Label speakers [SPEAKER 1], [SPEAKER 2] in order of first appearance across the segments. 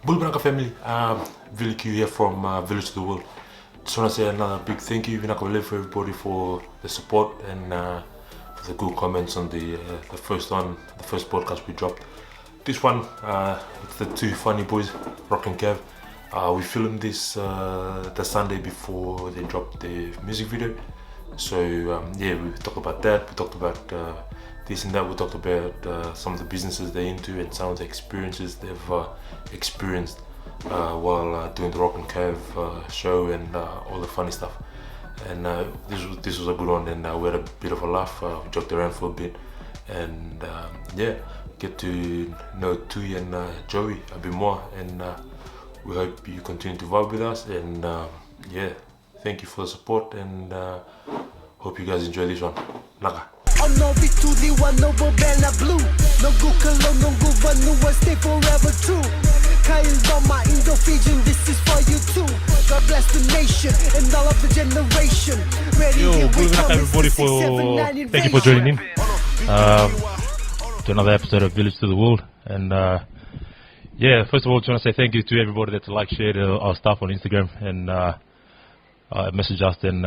[SPEAKER 1] Vinaka family, Village Q here from Village to the World. Just want to say another big thank you, Vinaka Village, for everybody for the support and for the good comments on the first podcast we dropped. This one, it's the two funny boys, Roq And Cav. We filmed this the Sunday before they dropped the music video. So we talked about that. We talked about this and that. We talked about some of the businesses they're into and some of the experiences they've experienced while doing the Roq And Cav show and all the funny stuff. And this was a good one, and we had a bit of a laugh. We joked around for a bit, and get to know Tui and Joey a bit more. And we hope you continue to vibe with us. And thank you for the support, and hope you guys enjoy this one. Naka.
[SPEAKER 2] No blue. No stay forever true. Indo Fijian, this is for you too. God bless the nation and all of the generation.
[SPEAKER 3] Yo, welcome everybody thank you for joining in to another episode of Village to the World. And first of all, I just want to say thank you to everybody that's shared our stuff on Instagram and message us and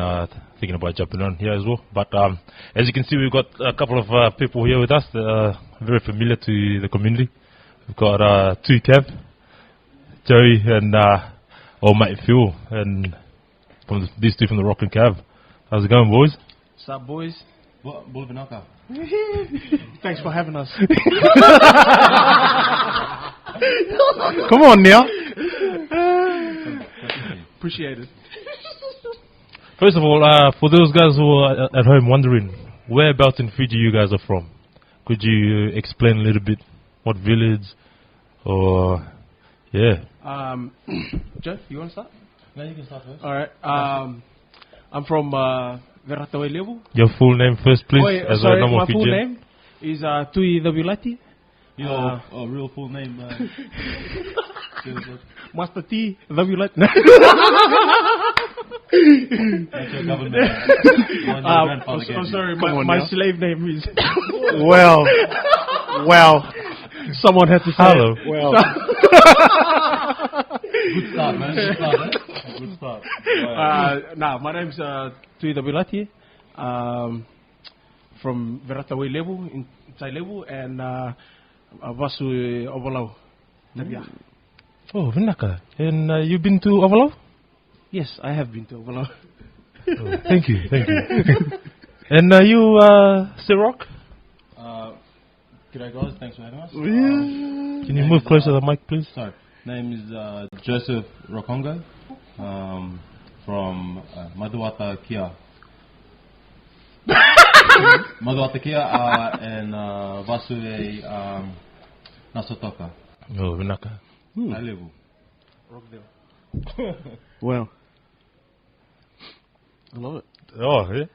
[SPEAKER 3] thinking about jumping on here as well. But as you can see, we've got a couple of people here with us that are very familiar to the community. We've got Tui Cav, Joey, and old mate Phil, and these two from the Roq And Cav. How's it going, boys?
[SPEAKER 4] What's up, boys?
[SPEAKER 5] Vinaka.
[SPEAKER 4] Thanks for having us.
[SPEAKER 3] Come on now.
[SPEAKER 4] Appreciate it.
[SPEAKER 3] First of all, for those guys who are at home wondering, whereabouts in Fiji you guys are from? Could you explain a little bit what village or
[SPEAKER 4] Jeff, you want to start?
[SPEAKER 5] No, you can start first.
[SPEAKER 4] Alright. I'm from Veratawai Level.
[SPEAKER 3] Your full name first, please.
[SPEAKER 4] My full name is Tui Davilati.
[SPEAKER 5] Your real full name?
[SPEAKER 4] Master T Davilati.
[SPEAKER 5] That's your government.
[SPEAKER 4] I'm sorry, my slave name is...
[SPEAKER 3] Well,
[SPEAKER 4] someone has to say
[SPEAKER 3] hello.
[SPEAKER 4] Well.
[SPEAKER 5] Good start, man. Good start.
[SPEAKER 4] My name's Tui Davilati. From Veratawai Level, in Tai Level, and Vasu Ovalau.
[SPEAKER 3] Oh, Vinaka. And you've been to Ovalau?
[SPEAKER 4] Yes, I have been to Ovalau.
[SPEAKER 3] Oh, thank you. And you, Roq?
[SPEAKER 5] G'day guys, thanks for having us.
[SPEAKER 3] Can you move closer to the mic, please?
[SPEAKER 5] Sorry. Name is Joseph Rokongo, from Maduata Kia. Maduata Kia and Vasue Nasotoka.
[SPEAKER 3] Oh, Vinaka.
[SPEAKER 5] High level.
[SPEAKER 4] Well, I love it.
[SPEAKER 3] Oh, yeah.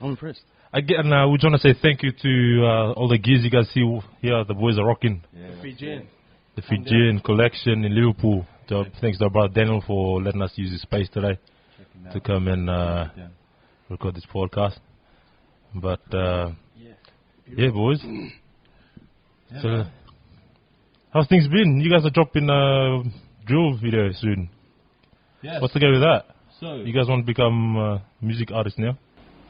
[SPEAKER 4] I'm impressed.
[SPEAKER 3] Again, we just want to say thank you to all the gears you guys see here. The boys are rocking.
[SPEAKER 5] Yeah,
[SPEAKER 4] The
[SPEAKER 3] The Fijian collection in Liverpool. So thanks to our brother Daniel for letting us use his space today to come and record this podcast. But boys. So how's things been? You guys are dropping a drill video soon.
[SPEAKER 5] Yes.
[SPEAKER 3] What's the go with that?
[SPEAKER 5] So
[SPEAKER 3] you guys want to become music artists now?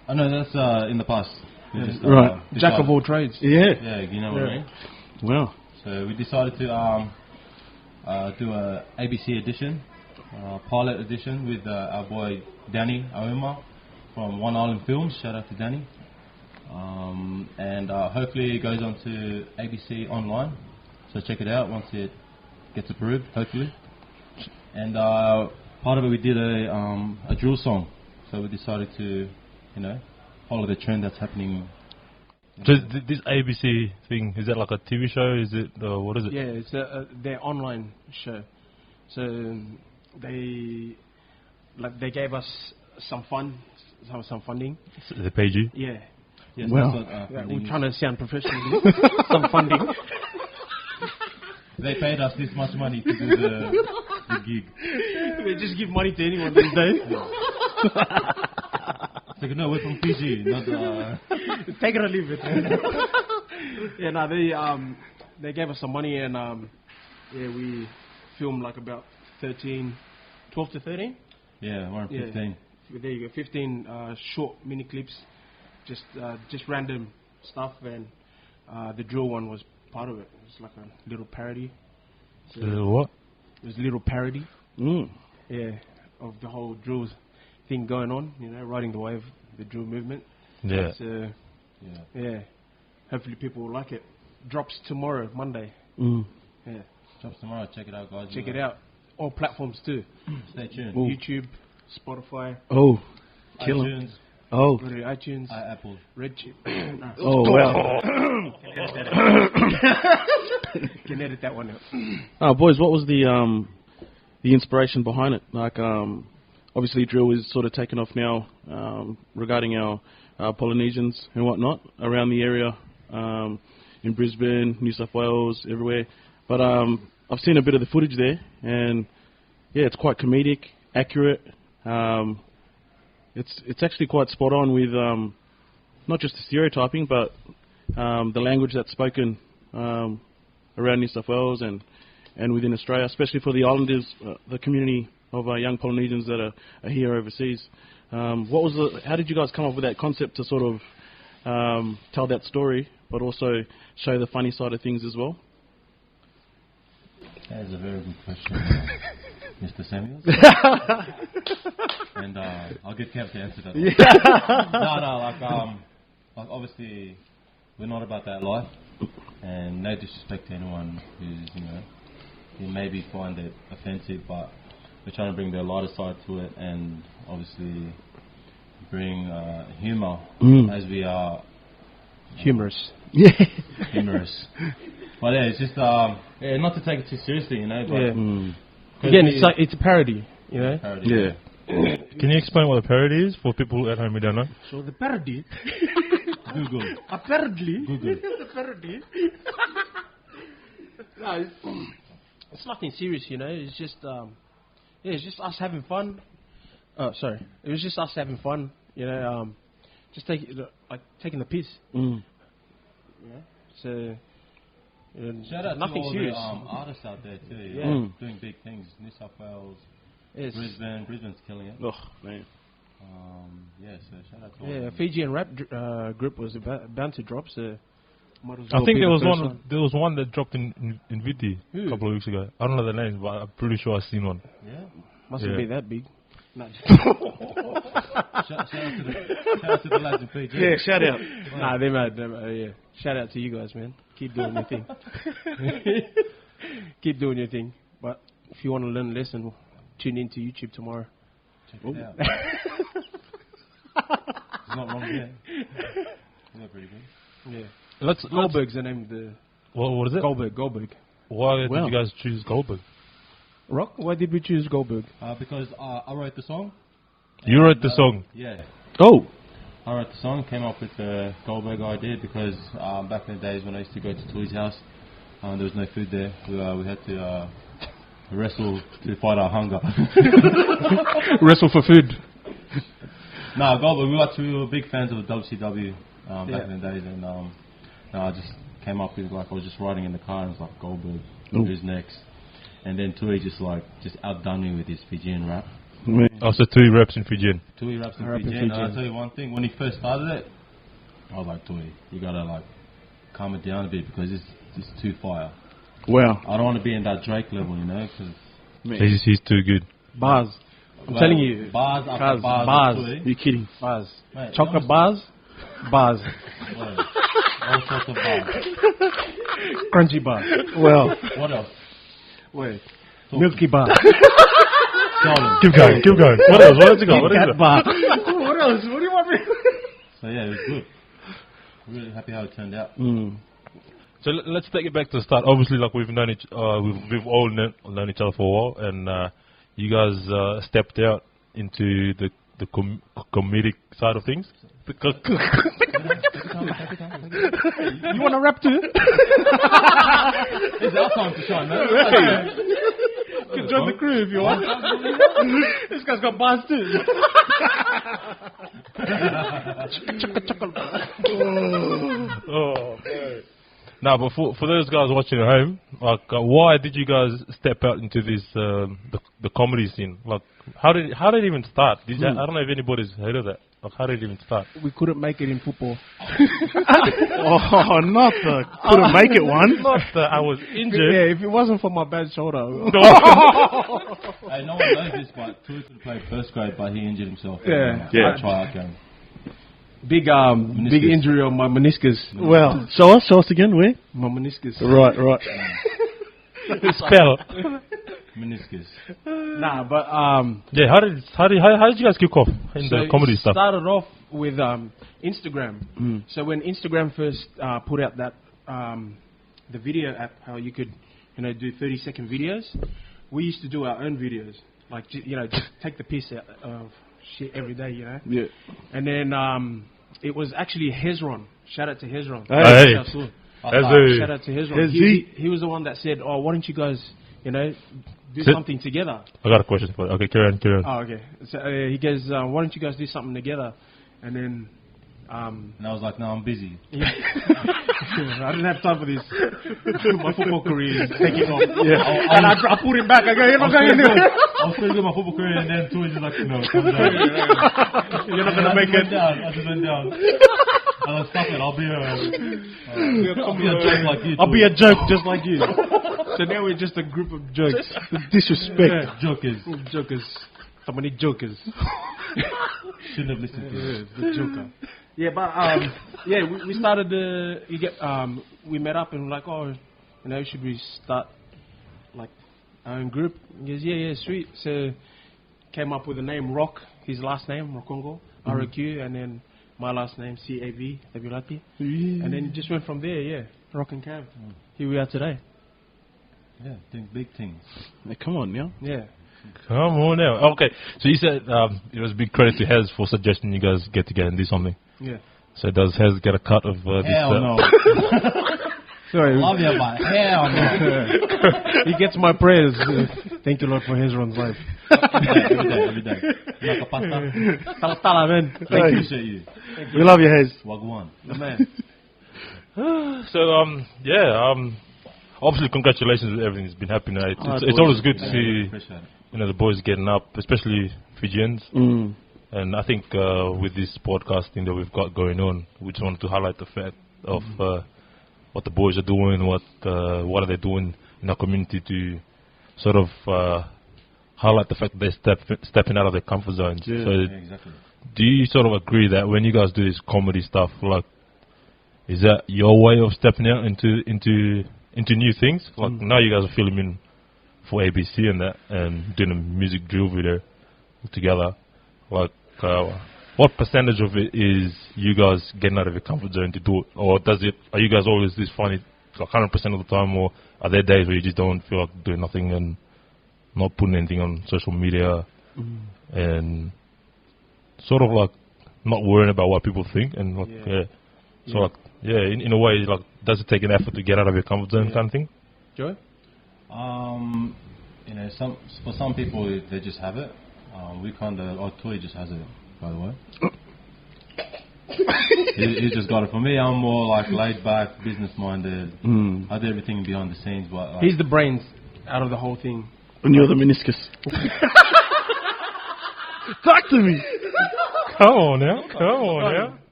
[SPEAKER 5] I know that's in the past. We just,
[SPEAKER 4] right. Jack of all trades.
[SPEAKER 5] Yeah, you know what I mean?
[SPEAKER 4] Well.
[SPEAKER 5] So we decided to do a ABC edition, pilot edition with our boy Danny Auma from One Island Films. Shout out to Danny. And hopefully it goes on to ABC online. So check it out once it gets approved, hopefully. And part of it we did a drill song. So we decided to, follow the trend that's happening.
[SPEAKER 3] So this ABC thing, is that like a TV show? Is it, what is it?
[SPEAKER 4] Yeah, it's their online show. So they gave us some funding.
[SPEAKER 3] So they paid you?
[SPEAKER 4] Yeah.
[SPEAKER 5] Yes,
[SPEAKER 4] Well, we're trying to sound professional. Some funding.
[SPEAKER 5] They paid us this much money to do the gig.
[SPEAKER 4] They just give money to anyone these days.
[SPEAKER 5] So, no, we're from Fiji, not
[SPEAKER 4] take it or leave it. They gave us some money and we filmed like about 12 to 13.
[SPEAKER 5] Yeah, we're on 15.
[SPEAKER 4] There you go, 15 short mini clips, just random stuff, and the drill one was part of it. It was like a little parody. So
[SPEAKER 3] What?
[SPEAKER 4] it was a little parody,
[SPEAKER 6] Mm.
[SPEAKER 4] yeah, of the whole drill thing going on. You know, riding the wave, the drill movement.
[SPEAKER 3] Yeah.
[SPEAKER 4] So
[SPEAKER 5] Yeah.
[SPEAKER 4] yeah, hopefully people will like it. Drops tomorrow, Monday.
[SPEAKER 6] Mm.
[SPEAKER 4] Yeah,
[SPEAKER 5] Drops tomorrow. Check it out, guys.
[SPEAKER 4] check it out. All platforms too.
[SPEAKER 5] Stay tuned.
[SPEAKER 6] Ooh.
[SPEAKER 4] YouTube, Spotify,
[SPEAKER 6] Oh, kill 'em.
[SPEAKER 5] iTunes,
[SPEAKER 6] Oh,
[SPEAKER 4] go to iTunes,
[SPEAKER 5] Apple.
[SPEAKER 4] Red Chip.
[SPEAKER 6] oh wow.
[SPEAKER 4] Can edit that one out.
[SPEAKER 6] Boys, what was the inspiration behind it? Like, obviously drill is sort of taken off now regarding our Polynesians and whatnot around the area in Brisbane, New South Wales, everywhere. But I've seen a bit of the footage there, and yeah, it's quite comedic, accurate. It's actually quite spot on with not just the stereotyping, but the language that's spoken around New South Wales and within Australia, especially for the islanders, the community of young Polynesians that are here overseas. How did you guys come up with that concept to sort of tell that story, but also show the funny side of things as well?
[SPEAKER 5] That is a very good question, Mr. Samuels. And I'll get Cav to answer that. Like obviously we're not about that life, and no disrespect to anyone who's, who maybe find it offensive, but we're trying to bring the lighter side to it, and obviously bring humour as we are
[SPEAKER 4] Humorous.
[SPEAKER 5] humorous. But yeah, it's just not to take it too seriously, But
[SPEAKER 4] Yeah. Again, it's a parody,
[SPEAKER 5] parody.
[SPEAKER 6] Yeah.
[SPEAKER 3] Can you explain what a parody is for people at home who don't know?
[SPEAKER 4] So the parody,
[SPEAKER 5] Google.
[SPEAKER 4] apparently,
[SPEAKER 5] Google.
[SPEAKER 4] the parody. No, it's nothing serious, It's just, it's just us having fun. Oh, sorry, it was just us having fun, just taking the piss.
[SPEAKER 6] Mm.
[SPEAKER 4] So.
[SPEAKER 5] Shout out
[SPEAKER 4] nothing
[SPEAKER 5] to all
[SPEAKER 4] serious.
[SPEAKER 5] the artists out there too. Doing big things. New South Wales,
[SPEAKER 4] Yes.
[SPEAKER 5] Brisbane's killing it.
[SPEAKER 6] Oh man.
[SPEAKER 5] So shout out to all
[SPEAKER 4] Yeah,
[SPEAKER 5] them.
[SPEAKER 4] Fijian rap group was bound to drop. So might as
[SPEAKER 3] I
[SPEAKER 4] well
[SPEAKER 3] think
[SPEAKER 4] be
[SPEAKER 3] there
[SPEAKER 4] the
[SPEAKER 3] was
[SPEAKER 4] first
[SPEAKER 3] one. There was one that dropped in Viti
[SPEAKER 4] Who?
[SPEAKER 3] a couple of weeks ago. I don't know the names, but I'm pretty sure I've seen one.
[SPEAKER 5] Yeah.
[SPEAKER 4] Mustn't
[SPEAKER 3] Yeah.
[SPEAKER 4] be that big. No,
[SPEAKER 5] Shout out to the lads in PG.
[SPEAKER 6] Yeah, shout out.
[SPEAKER 4] nah, they mad. Yeah. Shout out to you guys, man. Keep doing your thing. Keep doing your thing. But if you want to learn a lesson, tune into YouTube tomorrow.
[SPEAKER 5] Check it out. It's not wrong there. They're pretty good.
[SPEAKER 4] Yeah. Goldberg's the name of the...
[SPEAKER 3] What is it?
[SPEAKER 4] Goldberg.
[SPEAKER 3] Why
[SPEAKER 6] Wow.
[SPEAKER 3] did you guys choose Goldberg?
[SPEAKER 4] Roq, why did we choose Goldberg?
[SPEAKER 5] Because I wrote the song.
[SPEAKER 3] You wrote the song.
[SPEAKER 5] Yeah.
[SPEAKER 6] Oh.
[SPEAKER 5] I wrote the song, came up with the Goldberg idea because back in the days when I used to go to Tui's house, there was no food there. We had to wrestle to fight our hunger.
[SPEAKER 4] Wrestle for food.
[SPEAKER 5] No, Goldberg, we were big fans of WCW back in the days, and I just came up with, like, I was just riding in the car and it was like, Goldberg, who's next? And then Tui just outdone me with his Fijian rap.
[SPEAKER 3] Also, 3 reps in Fijian.
[SPEAKER 5] Tui raps in
[SPEAKER 4] Rap in
[SPEAKER 5] Fijian. And I'll
[SPEAKER 4] Fijian.
[SPEAKER 5] tell you one thing, when he first started it, I was like, Tui, you gotta calm it down a bit because it's too fire.
[SPEAKER 6] Wow.
[SPEAKER 5] I don't want to be in that Drake level, because
[SPEAKER 3] He's too good.
[SPEAKER 4] Bars. I'm telling you.
[SPEAKER 5] bars after
[SPEAKER 4] Cuz,
[SPEAKER 5] bars.
[SPEAKER 4] bars.
[SPEAKER 5] of Tui.
[SPEAKER 6] You're kidding.
[SPEAKER 4] Bars.
[SPEAKER 5] Mate,
[SPEAKER 4] Chocolate
[SPEAKER 5] honestly,
[SPEAKER 4] bars.
[SPEAKER 5] Word. All sorts of bars.
[SPEAKER 4] Crunchy bars.
[SPEAKER 6] Well.
[SPEAKER 5] What else?
[SPEAKER 4] Wait. Milky bar.
[SPEAKER 5] Golden.
[SPEAKER 3] Keep going. What else? What else you got? What else you got?
[SPEAKER 4] bar. What else? What do you want me?
[SPEAKER 5] So yeah, it was good. Really happy how it turned out.
[SPEAKER 3] So let's take it back to the start. Obviously, we've known we've all known each other for a while, and you guys stepped out into the comedic side of things.
[SPEAKER 5] Take your time.
[SPEAKER 4] You want to rap too?
[SPEAKER 5] It's our time to shine, man.
[SPEAKER 4] You can join the crew if you want. This guy's got bars too.
[SPEAKER 3] Oh, man. No, but for those guys watching at home, like, why did you guys step out into this the comedy scene? Like, how did it even start? I don't know if anybody's heard of that. Like, how did it even start?
[SPEAKER 4] We couldn't make it in football.
[SPEAKER 6] Oh, not the couldn't make it one.
[SPEAKER 3] Not that I was injured.
[SPEAKER 4] Yeah, if it wasn't for my bad shoulder.
[SPEAKER 5] Hey, no one knows this, but Tui could play first grade, but he injured himself.
[SPEAKER 4] Yeah.
[SPEAKER 5] Tryout game.
[SPEAKER 4] Big injury on my meniscus.
[SPEAKER 6] Well, show us again. Where?
[SPEAKER 4] My meniscus.
[SPEAKER 6] Right.
[SPEAKER 3] Spell.
[SPEAKER 5] Meniscus.
[SPEAKER 4] Nah, but
[SPEAKER 3] Yeah, how did you guys kick off in the comedy stuff?
[SPEAKER 4] Started off with Instagram. So when Instagram first put out that the video app, how you could do 30-second videos, we used to do our own videos, like just take the piss out of shit every day,
[SPEAKER 6] Yeah.
[SPEAKER 4] And then it was actually Hezron. Shout out to Hezron.
[SPEAKER 3] Hey.
[SPEAKER 4] Shout out to Hezron. He was the one that said, "Oh, why don't you guys, do something together?"
[SPEAKER 3] I got a question for you. Okay, carry on.
[SPEAKER 4] Oh, okay. So he goes, "Why don't you guys do something together?" And then,
[SPEAKER 5] And I was like, no, I'm busy.
[SPEAKER 4] I didn't have time for this. My football career is taking off. Yeah. And I put him back. I go, "You're not going anywhere."
[SPEAKER 5] I was going to do my football career, and then Tui just like, no, come down.
[SPEAKER 4] You're not going to make it.
[SPEAKER 5] I just went down. I was stop it. I'll be a joke like you.
[SPEAKER 4] I'll be a joke just like you. So now we're just a group of jokes.
[SPEAKER 6] Disrespect.
[SPEAKER 5] Jokers.
[SPEAKER 4] So many jokers.
[SPEAKER 5] Shouldn't have listened to it.
[SPEAKER 4] The joker. Yeah, but we started we met up and we're like, oh, should we start like our own group? He goes, yeah, sweet. So came up with the name Roq, his last name Rokongo, ROQ, and then my last name CAV, Tabilati, and then it just went from there. Yeah, Roq And Cav. Here we are today.
[SPEAKER 5] Yeah, doing big things.
[SPEAKER 6] Hey, come on now.
[SPEAKER 4] Yeah.
[SPEAKER 3] Come on now. Okay, so you said it was big credit to Hez for suggesting you guys get together and do something.
[SPEAKER 4] Yeah.
[SPEAKER 3] So does Hez get a cut of this?
[SPEAKER 5] Hell no.
[SPEAKER 4] Sorry.
[SPEAKER 5] Love you, but hell no.
[SPEAKER 4] He gets my prayers. Thank you, Lord, for Hezron's life.
[SPEAKER 5] Every day. Like a pasta.
[SPEAKER 4] Tala, man.
[SPEAKER 5] Appreciate you.
[SPEAKER 6] We love you, Hez.
[SPEAKER 5] Wagwan.
[SPEAKER 4] Man.
[SPEAKER 3] So obviously congratulations with everything that's been happening. It's always good to see
[SPEAKER 5] Appreciate it.
[SPEAKER 3] the boys getting up, especially Fijians. And I think with this podcasting that we've got going on, we just wanted to highlight the fact of what the boys are doing, what are they doing in our community to sort of highlight the fact that they're stepping out of their comfort zones.
[SPEAKER 6] Yeah.
[SPEAKER 3] So
[SPEAKER 5] Exactly.
[SPEAKER 3] do you sort of agree that when you guys do this comedy stuff, like, is that your way of stepping out into new things? Like now you guys are filming for ABC and that, and doing a music drill video together. Like, what percentage of it is you guys getting out of your comfort zone to do it, or are you guys always this funny, like 100% of the time, or are there days where you just don't feel like doing nothing and not putting anything on social media, and sort of like not worrying about what people think, and like in a way, like, does it take an effort to get out of your comfort zone, kind of thing?
[SPEAKER 4] Joey?
[SPEAKER 5] For some people they just have it. We kind of, Tui just has it, by the way. He just got it. For me, I'm more like laid back, business minded. I do everything behind the scenes, but like,
[SPEAKER 4] He's the brains out of the whole thing.
[SPEAKER 6] And you're the meniscus. Talk to me.
[SPEAKER 3] Come on now.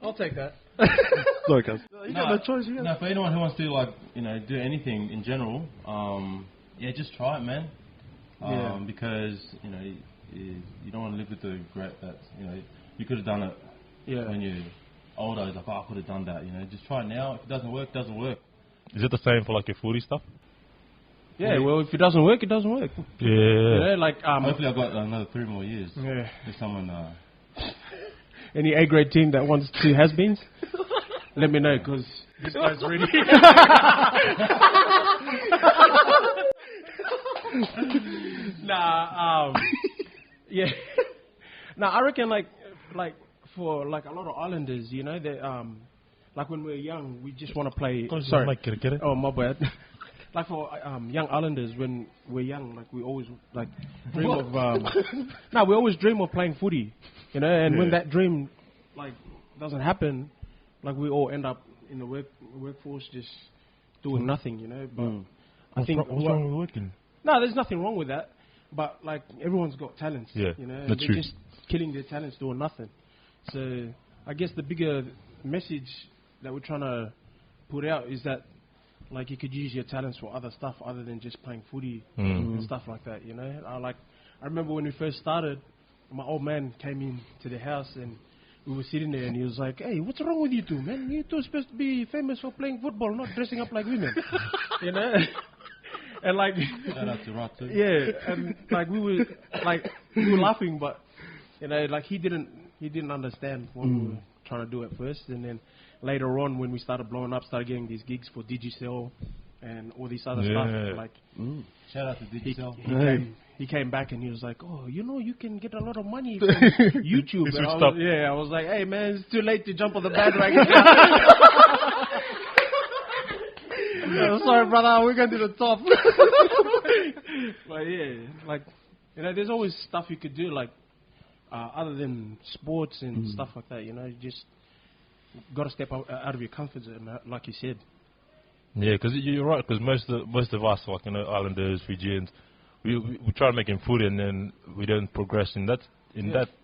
[SPEAKER 4] I'll take that.
[SPEAKER 6] Sorry, guys. You
[SPEAKER 5] No,
[SPEAKER 6] got no choice.
[SPEAKER 5] no, for anyone who wants to do anything in general, just try it, man. Because you don't want to live with the regret that you could have done it when you're older. It's like, oh, I could have done that. Just try it now. If it doesn't work, it doesn't work.
[SPEAKER 3] Is it the same for like your footy stuff?
[SPEAKER 4] Yeah, well, if it doesn't work, it doesn't work.
[SPEAKER 3] Yeah.
[SPEAKER 5] Hopefully, I've got another 3 more years.
[SPEAKER 4] Yeah.
[SPEAKER 5] If someone.
[SPEAKER 4] Any A-grade team that wants to has-beens, let me know, because this guy's ready. Yeah. I reckon like for like a lot of islanders, they like when we're young, we just want to play. Sorry,
[SPEAKER 3] get it?
[SPEAKER 4] Oh, my bad. Like for young islanders, when we're young, like we always like dream of. We always dream of playing footy, and when that dream like doesn't happen, like we all end up in the workforce, just doing nothing, you know. But I think
[SPEAKER 3] what's wrong with working?
[SPEAKER 4] no, there's nothing wrong with that. But like everyone's got talents,
[SPEAKER 3] Yeah,
[SPEAKER 4] you know.
[SPEAKER 3] that's
[SPEAKER 4] They're
[SPEAKER 3] true.
[SPEAKER 4] just killing their talents doing nothing. So I guess the bigger message that we're trying to put out is that like you could use your talents for other stuff other than just playing footy and stuff like that, you know. I remember when we first started, my old man came in to the house and we were sitting there and he was like, "Hey, what's wrong with you two, man? You two are supposed to be famous for playing football, not dressing up like women." You know? And like
[SPEAKER 5] Shout out to Roq too.
[SPEAKER 4] yeah, and like we were laughing, but you know, like he didn't understand what we were trying to do at first, and then later on when we started blowing up, started getting these gigs for Digicel and all this other stuff. Like
[SPEAKER 5] Shout out to Digicel.
[SPEAKER 4] he came back and he was like, "Oh, you know, you can get a lot of money from YouTube." And I was like, "Hey man, it's too late to jump on the bandwagon." Sorry, brother, we're going to the top. But yeah, like, you know, there's always stuff you could do, like, other than sports and stuff like that, you know, you just got to step out of your comfort zone, like you said.
[SPEAKER 3] Yeah, because you're right. Because most of us, like, you know, Islanders, Fijians, we try to make him food, and then we don't progress in that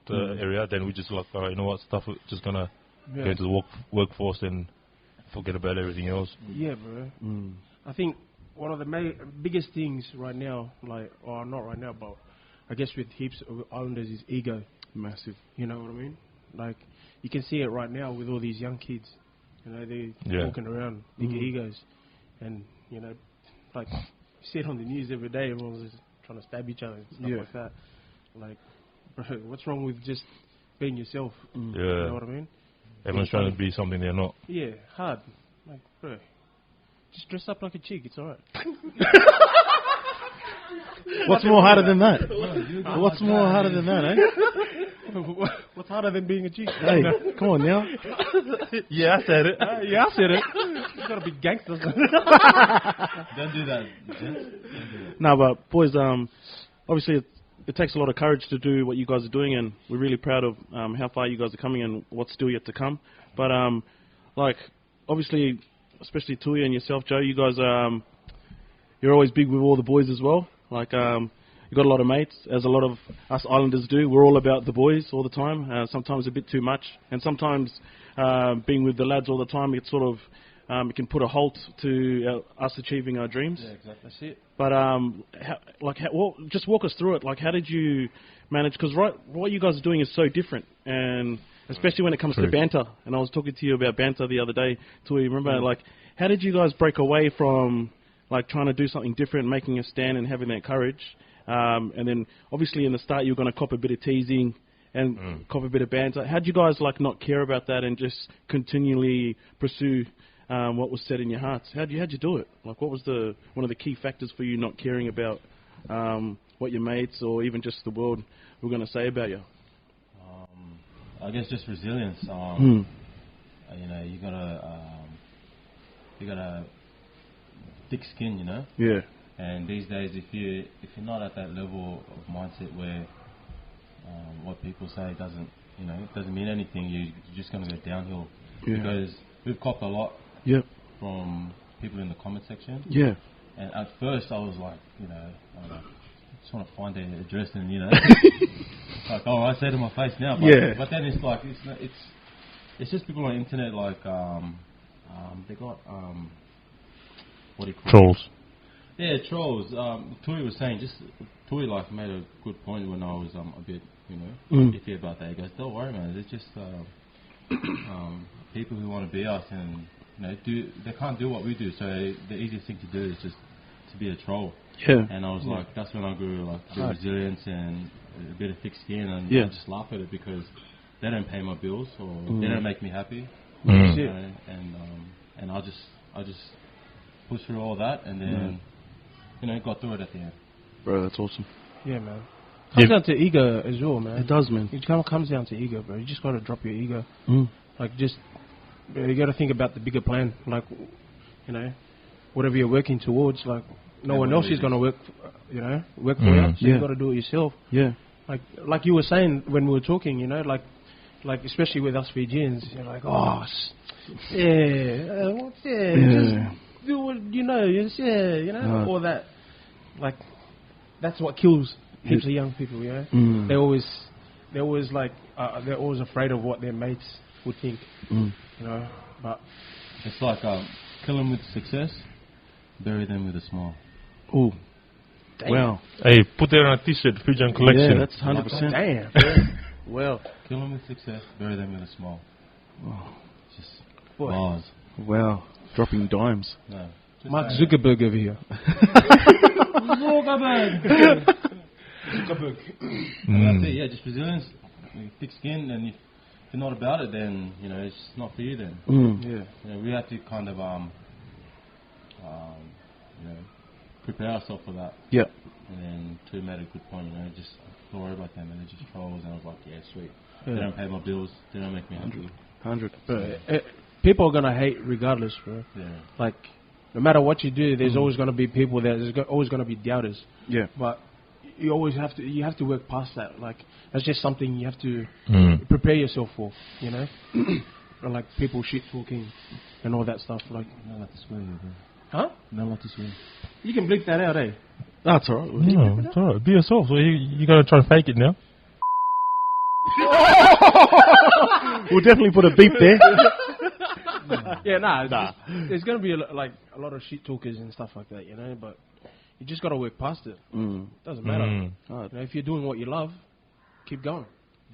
[SPEAKER 3] area. Then we just like, all right, you know what, stuff is just gonna go into the workforce and forget about everything else.
[SPEAKER 4] Yeah, bro. I think one of the biggest things right now, like, or not right now, but I guess with heaps of Islanders is ego.
[SPEAKER 6] Massive.
[SPEAKER 4] You know what I mean? Like, you can see it right now with all these young kids. You know, they're walking around, big egos. And, you know, like, you see it on the news every day, everyone's just trying to stab each other and stuff like that. Like, bro, what's wrong with just being yourself? You know what I mean?
[SPEAKER 3] Everyone's trying to be something they're not.
[SPEAKER 4] Yeah, hard. Like, bro, just dress up like a chick, it's alright.
[SPEAKER 6] What's more harder than that? What's more harder than that, eh?
[SPEAKER 4] What's harder than being a chick?
[SPEAKER 6] Hey, come on now.
[SPEAKER 3] Yeah, I said it.
[SPEAKER 4] Yeah, I said it. You gotta be gangsters.
[SPEAKER 5] Don't do that, gents. Don't do that.
[SPEAKER 6] No, but boys, obviously it takes a lot of courage to do what you guys are doing, and we're really proud of how far you guys are coming and what's still yet to come. But like, obviously, especially Tui and yourself, Joe, you guys, you're always big with all the boys as well. Like, you got a lot of mates, as a lot of us Islanders do. We're all about the boys all the time. Sometimes a bit too much, and sometimes being with the lads all the time, it sort of it can put a halt to us achieving our dreams.
[SPEAKER 5] Yeah, exactly. That's it.
[SPEAKER 6] But just walk us through it. Like, how did you manage? Because what you guys are doing is so different, and especially when it comes to banter. And I was talking to you about banter the other day. Tui, remember? Like, how did you guys break away from like trying to do something different, making a stand, and having that courage? And then obviously in the start you're going to cop a bit of teasing and cop a bit of banter. How did you guys like not care about that and just continually pursue what was set in your hearts? How'd you do it? Like, what was one of the key factors for you not caring about what your mates or even just the world were going to say about you?
[SPEAKER 5] I guess just resilience. You know, you gotta thick skin. You know.
[SPEAKER 6] Yeah.
[SPEAKER 5] And these days, if you're not at that level of mindset where what people say doesn't mean anything, you're just going to go downhill.
[SPEAKER 6] Yeah.
[SPEAKER 5] Because we've copped a lot from people in the comment section.
[SPEAKER 6] Yeah.
[SPEAKER 5] And at first, I was like, you know, I just want to find their address and, you know, like, oh, I say to my face now. But, but then it's like, it's just people on the internet, like, they got, what do you call
[SPEAKER 3] Trolls.
[SPEAKER 5] it? Yeah, trolls. Tui was saying, Tui like made a good point when I was a bit, you know, iffy about that. He goes, don't worry, man. They're just people who want to be us, and you know, they can't do what we do. So the easiest thing to do is just to be a troll.
[SPEAKER 6] Yeah.
[SPEAKER 5] And I was like, that's when I grew like a bit of resilience and a bit of thick skin, and I just laugh at it because they don't pay my bills or they don't make me happy. You know, and I just push through all that, and then. You know, got through it at the end. Bro,
[SPEAKER 6] that's awesome.
[SPEAKER 4] Yeah, man. Comes down to ego as well, man.
[SPEAKER 6] It does, man.
[SPEAKER 4] It comes down to ego, bro. You just got to drop your ego. Like, just, you got to think about the bigger plan. Like, you know, whatever you're working towards, like, no one else is going to work for you. So you got to do it yourself.
[SPEAKER 6] Yeah.
[SPEAKER 4] Like you were saying when we were talking, you know, like especially with us Fijians, you're like, oh, do what you know. All that. Like, that's what kills heaps of young people. You know, they're always like they're always afraid of what their mates would think. You know, but
[SPEAKER 5] it's like kill them with success, bury them with a smile.
[SPEAKER 6] Ooh.
[SPEAKER 4] damn.
[SPEAKER 6] Well.
[SPEAKER 3] Hey, put that on a t-shirt, Fijian collection.
[SPEAKER 6] Yeah, that's 100%.
[SPEAKER 4] Damn. Well,
[SPEAKER 5] kill them with success, bury them with a smile.
[SPEAKER 6] Oh.
[SPEAKER 5] Just
[SPEAKER 4] Boy.
[SPEAKER 5] bars.
[SPEAKER 6] Wow. Dropping dimes.
[SPEAKER 5] No.
[SPEAKER 4] Mark Zuckerberg over here.
[SPEAKER 5] Zuckerberg. That's it, yeah, just resilience, thick skin, and if you're not about it, then, you know, it's not for you then.
[SPEAKER 4] Yeah.
[SPEAKER 5] You know, we have to kind of, you know, prepare ourselves for that.
[SPEAKER 6] Yeah.
[SPEAKER 5] And then Tui made a good point, you know, just don't worry about them, and they're just trolls, and I was like, yeah, sweet.
[SPEAKER 4] Yeah.
[SPEAKER 5] They don't pay my bills, they don't make me happy.
[SPEAKER 6] 100.
[SPEAKER 4] Bro, people are gonna hate regardless, bro.
[SPEAKER 5] Yeah.
[SPEAKER 4] Like, no matter what you do, there's always gonna be people there. There's always gonna be doubters.
[SPEAKER 6] Yeah.
[SPEAKER 4] But you always have to work past that. Like, that's just something you have to prepare yourself for. You know, and like people shit talking and all that stuff. Like,
[SPEAKER 5] Not like to swear, bro.
[SPEAKER 4] huh?
[SPEAKER 5] Not like to swear.
[SPEAKER 4] You can bleep that out, eh?
[SPEAKER 6] That's alright.
[SPEAKER 3] No, it's alright. Be yourself. So you gotta try to fake it now.
[SPEAKER 6] We'll definitely put a beep there.
[SPEAKER 4] Yeah, there's gonna be a lot of shit talkers and stuff like that, you know. But you just gotta work past it. Doesn't matter. You know, if you're doing what you love, keep going.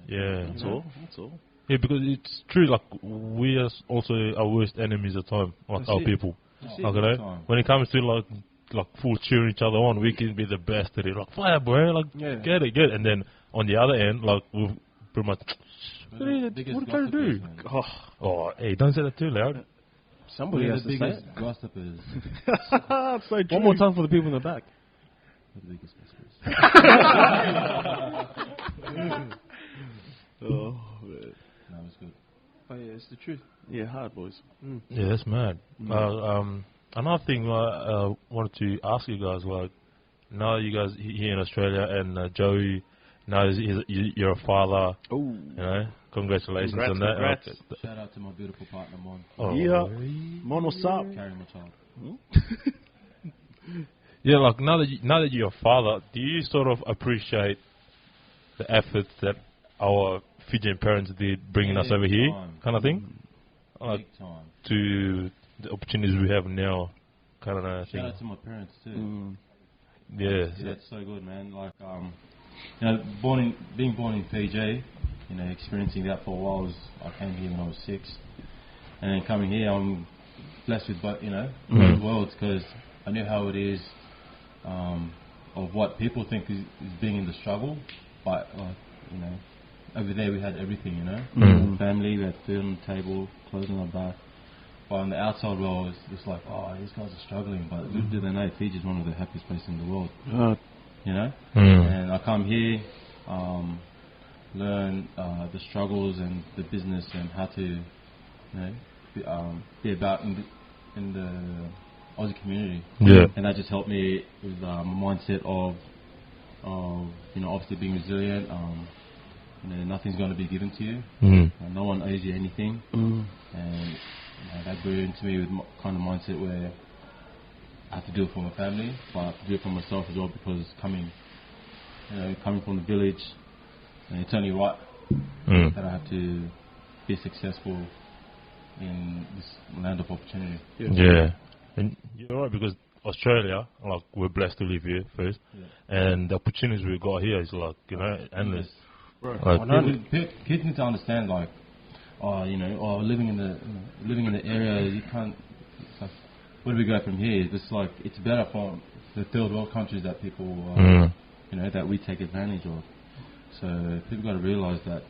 [SPEAKER 3] Yeah.
[SPEAKER 6] That's all. That's all.
[SPEAKER 3] Yeah, because it's true. Like we are also our worst enemies at times, like
[SPEAKER 4] That's
[SPEAKER 3] our
[SPEAKER 4] it.
[SPEAKER 3] people.
[SPEAKER 4] That's it.
[SPEAKER 3] Like, you know,
[SPEAKER 5] Time.
[SPEAKER 3] when it comes to like full cheering each other on, we can be the best at it. Like fire, bro. Like
[SPEAKER 4] Yeah.
[SPEAKER 3] get it. And then on the other end, like we've pretty much. What are you trying to do? Oh, hey, don't say that too loud.
[SPEAKER 4] Somebody
[SPEAKER 5] We're
[SPEAKER 4] has
[SPEAKER 5] the
[SPEAKER 4] to say
[SPEAKER 5] biggest
[SPEAKER 4] it.
[SPEAKER 5] gossipers.
[SPEAKER 6] That's so true.
[SPEAKER 4] One more time for the people in the back.
[SPEAKER 5] We're the biggest gossipers.
[SPEAKER 6] Oh, man.
[SPEAKER 5] No, it's good.
[SPEAKER 4] Oh yeah, it's the truth.
[SPEAKER 6] Yeah, hard, boys.
[SPEAKER 3] Yeah, that's mad. Another thing I wanted to ask you guys, like, now you guys here in Australia and Joey, now you're a father.
[SPEAKER 6] Oh.
[SPEAKER 3] You know, congratulations
[SPEAKER 6] Congrats,
[SPEAKER 3] on that.
[SPEAKER 6] congrats.
[SPEAKER 3] Like,
[SPEAKER 5] Shout out to my beautiful partner, Mon.
[SPEAKER 3] oh,
[SPEAKER 6] Yeah. Mon, what's up?
[SPEAKER 5] Carrying my child.
[SPEAKER 3] Yeah, like now that you're a father, do you sort of appreciate the efforts that our Fijian parents did bringing us
[SPEAKER 5] Big
[SPEAKER 3] over here,
[SPEAKER 5] time.
[SPEAKER 3] kind of thing, like
[SPEAKER 5] Big time.
[SPEAKER 3] to the opportunities we have now, kind of
[SPEAKER 5] Shout
[SPEAKER 3] thing.
[SPEAKER 5] out to my parents too.
[SPEAKER 3] Yeah,
[SPEAKER 5] Yeah, that's so good, man. Like, you know, being born in PJ, you know, experiencing that for a while. I came here when I was 6, and then coming here, I'm blessed with, both, you know, both worlds, because I knew how it is, of what people think is being in the struggle, but you know, over there we had everything, you know, family, we had food on the table, clothes on our back. But on the outside world, it's like, oh, these guys are struggling, but little do they know, Fiji is one of the happiest places in the world. You know, and I come here, learn the struggles and the business and how to, you know, be about in the Aussie community.
[SPEAKER 3] Yeah.
[SPEAKER 5] And that just helped me with my mindset of you know, obviously being resilient. You know, nothing's going to be given to you. No one owes you anything. And you know, that grew into me with kind of mindset where I have to do it for my family, but I have to do it for myself as well, because coming from the village, and it's only right that I have to be successful in this land of opportunity.
[SPEAKER 3] Yeah, and you're right, because Australia, like, we're blessed to live here first, and the opportunities we got here is like, you know, endless. Like,
[SPEAKER 5] Kids need to understand, like, you know, living in the area, you can't. It's like, where do we go from here? It's like, it's better for the third world countries that people, you know, that we take advantage of. So people got to realise that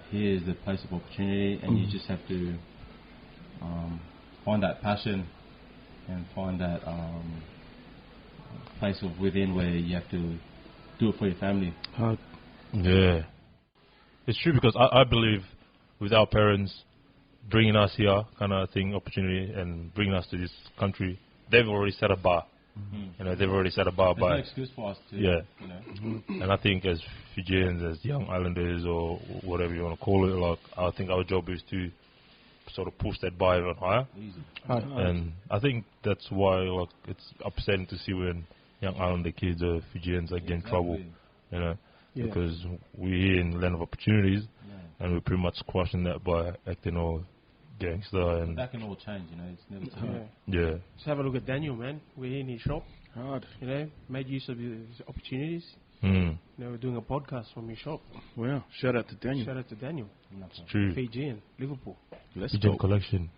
[SPEAKER 5] here is the place of opportunity, and you just have to find that passion and find that place of within where you have to do it for your family.
[SPEAKER 3] yeah, it's true, because I believe with our parents bringing us here, kind of thing, opportunity, and bringing us to this country, they've already set a bar. You know, they've already set a bar.
[SPEAKER 5] There's
[SPEAKER 3] By
[SPEAKER 5] no excuse for us to,
[SPEAKER 3] yeah.
[SPEAKER 5] you know.
[SPEAKER 3] And I think as Fijians, as young islanders, or whatever you want to call it, like, I think our job is to sort of push that bar even higher.
[SPEAKER 5] Easy.
[SPEAKER 3] And I think that's why like it's upsetting to see when young Islander kids or Fijians get in trouble, you know, because we're here in the land of opportunities, and we're pretty much squashing that by acting all gangster. And
[SPEAKER 5] that can all change, you know. It's never too late.
[SPEAKER 3] Yeah.
[SPEAKER 4] Just have a look at Daniel, man. We're here in his shop.
[SPEAKER 6] Hard.
[SPEAKER 4] You know, made use of his opportunities.
[SPEAKER 3] Mm.
[SPEAKER 4] You know, we're doing a podcast from his shop.
[SPEAKER 6] Wow. Shout out to Daniel.
[SPEAKER 4] Shout out to Daniel.
[SPEAKER 3] It's true.
[SPEAKER 4] Fijian, Liverpool.
[SPEAKER 6] Let's
[SPEAKER 3] Fijian
[SPEAKER 6] go.
[SPEAKER 3] collection.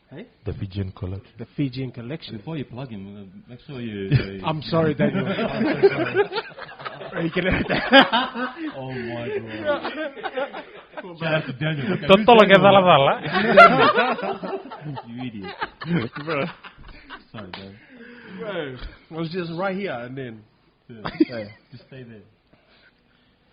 [SPEAKER 4] Hey?
[SPEAKER 3] The Fijian collection.
[SPEAKER 4] The Fijian collection.
[SPEAKER 5] Before you plug him, make sure you.
[SPEAKER 4] I'm sorry, Daniel. I'm so sorry. You can edit that.
[SPEAKER 5] Oh my god. Shout out to Daniel. Okay,
[SPEAKER 3] Tolong ya salah-salah.
[SPEAKER 5] you idiot. Sorry, Daniel.
[SPEAKER 4] Bro, I was just right here and then.
[SPEAKER 5] Just stay there.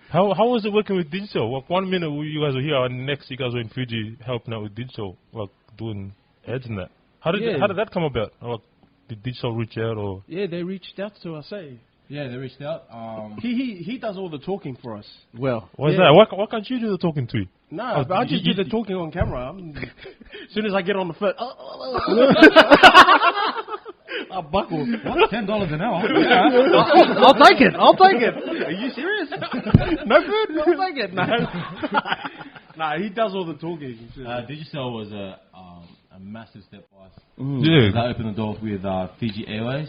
[SPEAKER 3] How was it working with digital? Like 1 minute you guys were here, and next you guys were in Fiji helping out with digital, like doing ads and that. How did that come about? Like, did digital reach out or?
[SPEAKER 4] Yeah, they reached out to us.
[SPEAKER 5] Yeah, they reached out.
[SPEAKER 4] He does all the talking for us.
[SPEAKER 6] Well,
[SPEAKER 3] Why is that? Why can't you do the talking to?
[SPEAKER 4] No, but I just do the talking on camera. As soon as I get on the foot, I buckle.
[SPEAKER 5] What? $10 an hour?
[SPEAKER 4] I'll take it. I'll take it. Are you serious? No good. I'll take it. No. Nah, he does all the talking.
[SPEAKER 5] Digicel was a massive step for us.
[SPEAKER 3] Yeah.
[SPEAKER 5] That opened the door with Fiji Airways.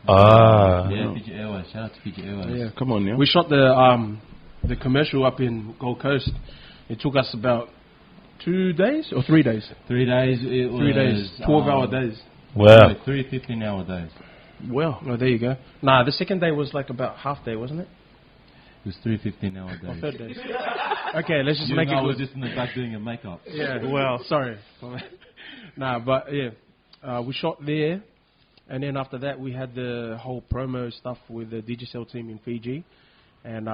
[SPEAKER 5] Yeah, Fiji Airways. Shout out to Fiji Airways.
[SPEAKER 6] yeah, come on now.
[SPEAKER 4] We shot the commercial up in Gold Coast. It took us about 2 days or 3 days.
[SPEAKER 5] 3 days. It was
[SPEAKER 4] 3 days. 12-hour days.
[SPEAKER 3] Wow.
[SPEAKER 5] 3 15-hour days.
[SPEAKER 6] Well,
[SPEAKER 4] Oh, there you go. Nah, the second day was like about half day, wasn't it?
[SPEAKER 5] It was 3 15-hour
[SPEAKER 4] Or
[SPEAKER 5] days.
[SPEAKER 4] third day. Okay, let's just
[SPEAKER 5] You
[SPEAKER 4] make
[SPEAKER 5] and I
[SPEAKER 4] it
[SPEAKER 5] was
[SPEAKER 4] good.
[SPEAKER 5] just in the back doing your makeup.
[SPEAKER 4] Yeah, well, sorry. Nah, but yeah, we shot there, and then after that we had the whole promo stuff with the Digicel team in Fiji, and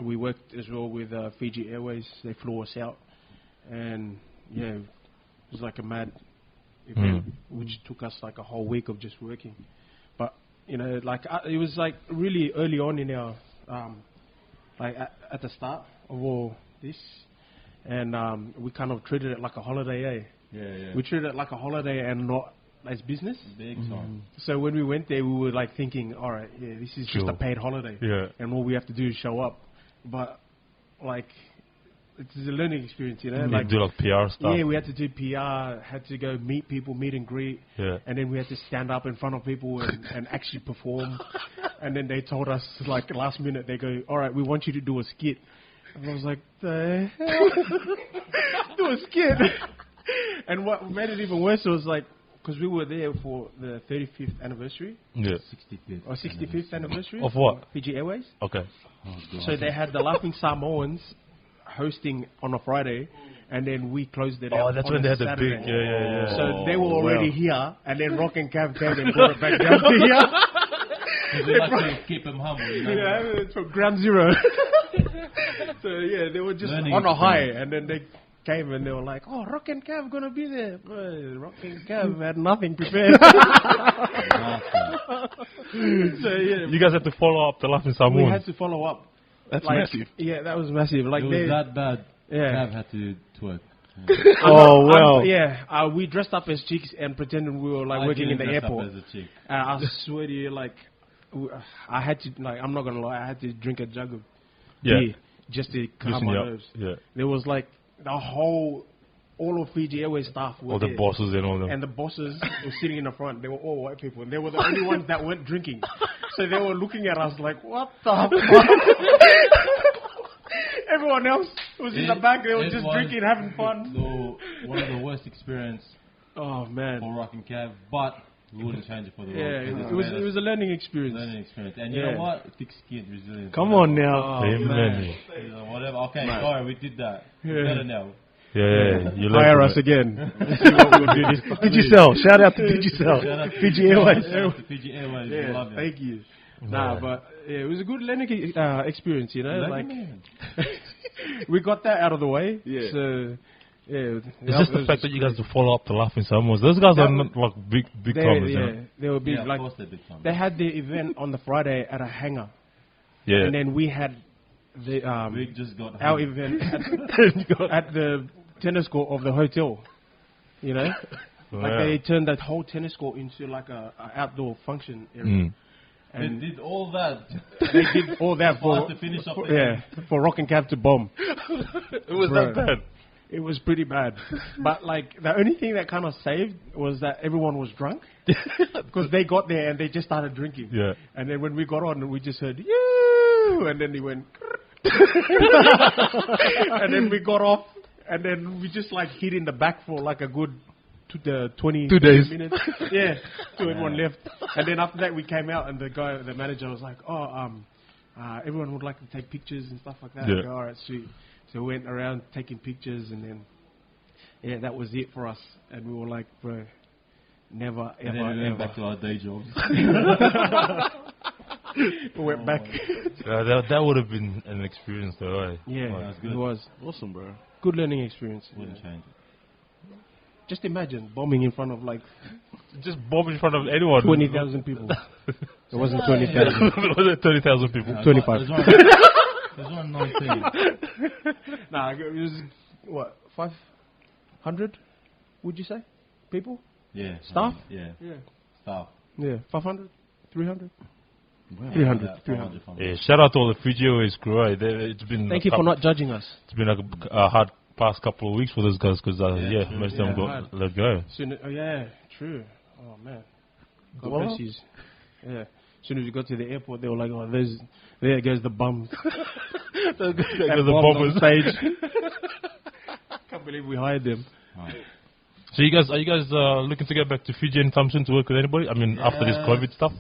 [SPEAKER 4] we worked as well with Fiji Airways. They flew us out, and yeah, it was like a mad event, which took us like a whole week of just working. But you know, like it was like really early on in our like at the start of all this, and we kind of treated it like a holiday, eh?
[SPEAKER 5] Yeah.
[SPEAKER 4] We treated it like a holiday and not as business.
[SPEAKER 5] Big time.
[SPEAKER 4] So when we went there, we were like thinking, all right, yeah, this is just a paid holiday, and all we have to do is show up. But like, it's a learning experience, you know.
[SPEAKER 3] Like do like PR stuff.
[SPEAKER 4] Yeah, we had to do PR, had to go meet people, meet and greet, and then we had to stand up in front of people and actually perform. And then they told us, like, last minute, they go, all right, we want you to do a skit. And I was like, the hell? Do a skit? And what made it even worse was, like, because we were there for the 35th anniversary.
[SPEAKER 3] Yeah.
[SPEAKER 5] 65th.
[SPEAKER 4] Or 65th anniversary.
[SPEAKER 3] Of what?
[SPEAKER 4] Fiji Airways.
[SPEAKER 3] Okay.
[SPEAKER 4] So they had the Laughing Samoans hosting on a Friday, and then we closed it out.
[SPEAKER 3] Oh, that's
[SPEAKER 4] on
[SPEAKER 3] when
[SPEAKER 4] a
[SPEAKER 3] they had the
[SPEAKER 4] Saturday.
[SPEAKER 3] big. Yeah.
[SPEAKER 4] So they were already here, and then Roq And Cav came and brought it back down to here.
[SPEAKER 5] They like to keep them humble, you know.
[SPEAKER 4] Yeah, it's from ground zero. So yeah, they were just
[SPEAKER 5] Learning
[SPEAKER 4] on a high,
[SPEAKER 5] experience.
[SPEAKER 4] and then they came and they were like, "Oh, Roq And Cav gonna be there." Roq And Cav had nothing prepared. So yeah,
[SPEAKER 3] You guys had to follow up the Laughing
[SPEAKER 4] we
[SPEAKER 3] Samoans.
[SPEAKER 4] had to follow up.
[SPEAKER 6] that's
[SPEAKER 4] Like,
[SPEAKER 6] massive.
[SPEAKER 4] Yeah, that was massive. Like
[SPEAKER 5] It
[SPEAKER 4] they,
[SPEAKER 5] was that bad.
[SPEAKER 4] yeah.
[SPEAKER 5] Cav had to twerk.
[SPEAKER 6] Oh, well.
[SPEAKER 4] Yeah, we dressed up as chicks and pretended we were like working in the airport.
[SPEAKER 5] As a chick.
[SPEAKER 4] I swear to you, like, I had to, like, I'm not gonna lie, I had to drink a jug of beer just to calm
[SPEAKER 3] Loosen
[SPEAKER 4] my
[SPEAKER 3] you up.
[SPEAKER 4] nerves.
[SPEAKER 3] Yeah.
[SPEAKER 4] There was like all of Fiji Airways staff were
[SPEAKER 3] All the
[SPEAKER 4] there.
[SPEAKER 3] bosses and all them.
[SPEAKER 4] And the bosses were sitting in the front. They were all white people, and they were the only ones that weren't drinking. So they were looking at us like, "What the fuck?" Everyone else was in the back. They were just drinking, having fun.
[SPEAKER 5] One of the worst experience
[SPEAKER 4] Oh man.
[SPEAKER 5] for Roq And Cav, but we wouldn't change it for the world.
[SPEAKER 4] Yeah,
[SPEAKER 5] because
[SPEAKER 4] it was a learning experience.
[SPEAKER 5] learning experience. And you
[SPEAKER 4] Yeah.
[SPEAKER 5] know what? Thick skin, resilience.
[SPEAKER 6] Come on now.
[SPEAKER 4] Oh,
[SPEAKER 3] Amen.
[SPEAKER 4] man.
[SPEAKER 5] You know, whatever. Okay, sorry, we did that.
[SPEAKER 4] Yeah.
[SPEAKER 5] Better now.
[SPEAKER 3] Yeah. You learn
[SPEAKER 4] Hire
[SPEAKER 3] from
[SPEAKER 4] us
[SPEAKER 3] it.
[SPEAKER 4] again. Let's see what we'll do this time.
[SPEAKER 6] Digicel. Shout out to
[SPEAKER 5] Shout out
[SPEAKER 6] Digicel.
[SPEAKER 5] to
[SPEAKER 6] Fiji Airways.
[SPEAKER 5] Shout out to Fiji Airways. We
[SPEAKER 4] Yeah,
[SPEAKER 5] love it.
[SPEAKER 4] thank you. Nah, but yeah, it was a good learning experience, you know.
[SPEAKER 5] Learning,
[SPEAKER 4] Like
[SPEAKER 5] man.
[SPEAKER 4] we got that out of the way.
[SPEAKER 6] Yeah.
[SPEAKER 4] So yeah,
[SPEAKER 3] It's just the fact that you guys to follow up the Laughing Samoans. Those guys are not like big
[SPEAKER 4] they,
[SPEAKER 3] comers, you know?
[SPEAKER 4] they were big.
[SPEAKER 5] Yeah, of
[SPEAKER 4] Like
[SPEAKER 5] course they're big time.
[SPEAKER 4] they had the event on the Friday at a hangar,
[SPEAKER 3] Yeah.
[SPEAKER 4] and then we had the
[SPEAKER 5] We just got
[SPEAKER 4] our
[SPEAKER 5] home.
[SPEAKER 4] event at the tennis court of the hotel. You know, like they turned that whole tennis court into like a outdoor function area. And
[SPEAKER 5] they did all that.
[SPEAKER 4] They did all that for
[SPEAKER 5] to finish up.
[SPEAKER 4] For Roq And Cav to bomb.
[SPEAKER 3] It was that bad.
[SPEAKER 4] It was pretty bad. But like the only thing that kind of saved was that everyone was drunk because they got there and they just started drinking.
[SPEAKER 3] Yeah.
[SPEAKER 4] And then when we got on, we just heard "yoo," and then he went, and then we got off, and then we just like hid in the back for like a good 20
[SPEAKER 3] days.
[SPEAKER 4] minutes. Yeah, till everyone left. And then after that, we came out, and the manager was like, everyone would like to take pictures and stuff like that.
[SPEAKER 3] Yeah.
[SPEAKER 4] I go, all right, sweet. So we went around taking pictures, and then, that was it for us. And we were like, bro, never,
[SPEAKER 5] and
[SPEAKER 4] ever,
[SPEAKER 5] then we went
[SPEAKER 4] ever.
[SPEAKER 5] back to our day jobs.
[SPEAKER 4] We went back.
[SPEAKER 3] That would have been an experience, though. Eh?
[SPEAKER 4] Yeah,
[SPEAKER 5] good.
[SPEAKER 4] it was.
[SPEAKER 6] Awesome, bro.
[SPEAKER 4] Good learning experience.
[SPEAKER 5] Wouldn't change it.
[SPEAKER 4] Just imagine bombing in front of like
[SPEAKER 3] Just bomb in front of anyone.
[SPEAKER 4] 20,000 people. It wasn't 20,000.
[SPEAKER 3] Was it 30,000 people?
[SPEAKER 4] 25.
[SPEAKER 5] There's one 19.
[SPEAKER 4] Nah, it was, what, 500, would you say? People?
[SPEAKER 5] Yeah.
[SPEAKER 4] Staff?
[SPEAKER 5] Yeah.
[SPEAKER 4] Yeah.
[SPEAKER 5] Staff.
[SPEAKER 4] Yeah, 500? 300?
[SPEAKER 6] Wow.
[SPEAKER 4] 300.
[SPEAKER 5] 300.
[SPEAKER 3] Yeah, shout out to all the Fijian crew. Eh? It's been
[SPEAKER 4] Thank you for not judging us.
[SPEAKER 3] It's been like a hard past couple of weeks for those guys because most of them got let go.
[SPEAKER 4] True. Oh man, God bless you. Yeah. As soon as we got to the airport, they were like, "Oh, there goes the bums."
[SPEAKER 3] There goes the
[SPEAKER 4] bombs
[SPEAKER 3] bombers.
[SPEAKER 4] on stage. Can't believe we hired them.
[SPEAKER 5] Right.
[SPEAKER 3] So are you guys looking to get back to Fiji anytime soon to work with anybody? I mean, after this COVID stuff.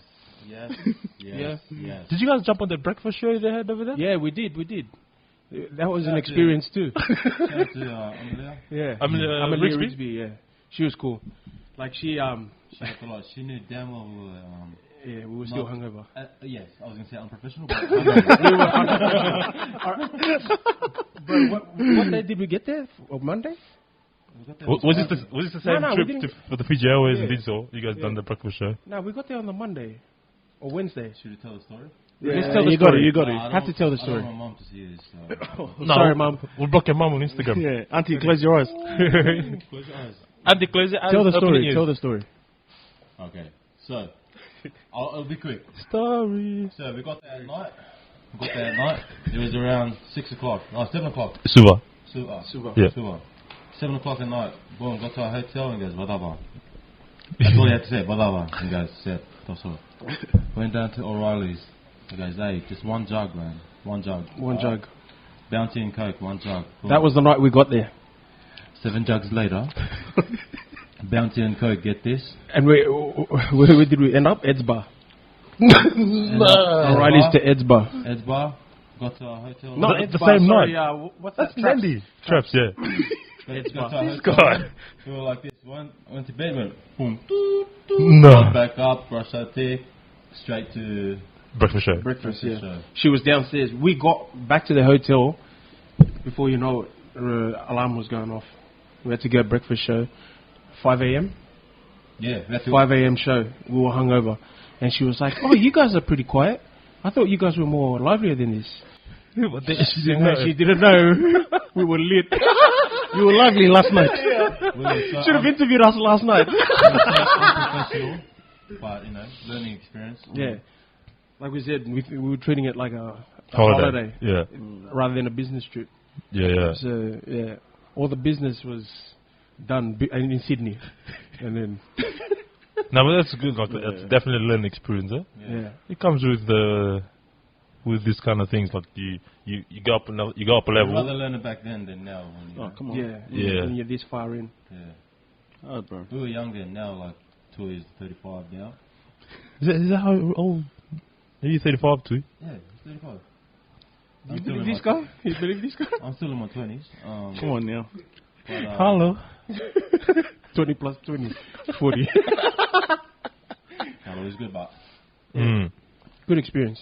[SPEAKER 5] Yes. Yes.
[SPEAKER 3] Did you guys jump on the breakfast show they had over there?
[SPEAKER 4] Yeah, we did. That was an experience too.
[SPEAKER 5] Shout out to Amelia.
[SPEAKER 4] Yeah,
[SPEAKER 3] Amelia
[SPEAKER 4] Rigsby. Yeah, she was cool. Like she
[SPEAKER 5] She knew damn well we were.
[SPEAKER 4] Yeah, we were still hungover.
[SPEAKER 5] Yes, I was going to say unprofessional, but
[SPEAKER 4] Bro, what day did we get there? Monday?
[SPEAKER 3] Was this the same
[SPEAKER 4] No,
[SPEAKER 3] trip for the Fiji Airways and did so? You guys done the breakfast show?
[SPEAKER 4] No, we got there on the Monday or Wednesday.
[SPEAKER 5] Should we tell the story?
[SPEAKER 4] Let's tell the
[SPEAKER 6] You
[SPEAKER 4] story.
[SPEAKER 6] got it.
[SPEAKER 4] Have to tell the story.
[SPEAKER 5] I don't want my mum to see this. So.
[SPEAKER 3] No,
[SPEAKER 4] Sorry, Mum.
[SPEAKER 3] We'll block your mum on Instagram.
[SPEAKER 6] Yeah, Auntie, close your eyes.
[SPEAKER 5] Close your eyes.
[SPEAKER 3] Auntie, close your eyes.
[SPEAKER 4] Tell the
[SPEAKER 3] open
[SPEAKER 4] story.
[SPEAKER 3] your
[SPEAKER 4] Tell
[SPEAKER 3] ears.
[SPEAKER 4] the story.
[SPEAKER 5] Okay, so I'll be quick.
[SPEAKER 3] Story.
[SPEAKER 5] So we got there at night. It was around 6 o'clock. No, 7 o'clock.
[SPEAKER 3] Suva. Yeah.
[SPEAKER 5] 7 o'clock at night. Boom, got to our hotel and goes, Badaba. That's all you had to say, Badaba. And goes, said, that's all. Went down to O'Reilly's. He goes, hey, just one jug, man. One jug. Bounty and Coke, one jug. Boom.
[SPEAKER 4] That was the night we got there.
[SPEAKER 5] 7 jugs later. Bounty and Coke, get this.
[SPEAKER 4] And where did we end up? Ed's Bar. O'Reilly's to Ed's Bar.
[SPEAKER 5] Ed's Bar. Got to our hotel.
[SPEAKER 4] No,
[SPEAKER 3] The
[SPEAKER 4] Ed's Bar,
[SPEAKER 3] same
[SPEAKER 4] sorry,
[SPEAKER 3] night.
[SPEAKER 4] what's
[SPEAKER 3] That's
[SPEAKER 4] that?
[SPEAKER 3] Landy. Traps, yeah.
[SPEAKER 4] Ed's
[SPEAKER 5] Got
[SPEAKER 4] Bar.
[SPEAKER 5] to our
[SPEAKER 3] This
[SPEAKER 5] hotel.
[SPEAKER 3] guy.
[SPEAKER 5] We were like this. Went to bed, went boom.
[SPEAKER 3] No.
[SPEAKER 5] Back up, brushed our teeth, straight to
[SPEAKER 3] Breakfast show.
[SPEAKER 4] Breakfast, yeah.
[SPEAKER 5] show.
[SPEAKER 4] She was downstairs. We got back to the hotel before you know it. Alarm was going off. We had to go breakfast show. 5 a.m.
[SPEAKER 5] Yeah, that's
[SPEAKER 4] 5 a.m. show. We were hungover. And she was like, oh, you guys are pretty quiet. I thought you guys were more livelier than this.
[SPEAKER 3] But then she
[SPEAKER 4] She didn't know. We were lit. You were lively last night. Should have interviewed us last night.
[SPEAKER 5] unprofessional, but learning experience.
[SPEAKER 4] Yeah. Like we said, we were treating it like a
[SPEAKER 3] Holiday. Yeah.
[SPEAKER 4] rather than a business trip.
[SPEAKER 3] Yeah.
[SPEAKER 4] So, yeah, all the business was done in Sydney. And then,
[SPEAKER 3] No, but that's good. Like, that's definitely a learning experience. Eh?
[SPEAKER 4] yeah.
[SPEAKER 3] It comes with this kind of things. Like you go up a
[SPEAKER 5] I'd
[SPEAKER 3] level.
[SPEAKER 5] rather learn it back then than now. When,
[SPEAKER 6] Oh, come on.
[SPEAKER 3] Yeah.
[SPEAKER 4] When you're this far in.
[SPEAKER 5] yeah.
[SPEAKER 6] Oh, bro.
[SPEAKER 5] We were younger now, like Tui is 35 now.
[SPEAKER 3] Is that how old? Are you 35 too?
[SPEAKER 5] Yeah, he's 35.
[SPEAKER 4] You believe this guy? You believe this guy?
[SPEAKER 5] I'm still in my 20s.
[SPEAKER 6] Come on now.
[SPEAKER 5] But,
[SPEAKER 3] Hello.
[SPEAKER 4] 20 plus 20. 40.
[SPEAKER 5] no, it was good, but
[SPEAKER 4] Good experience.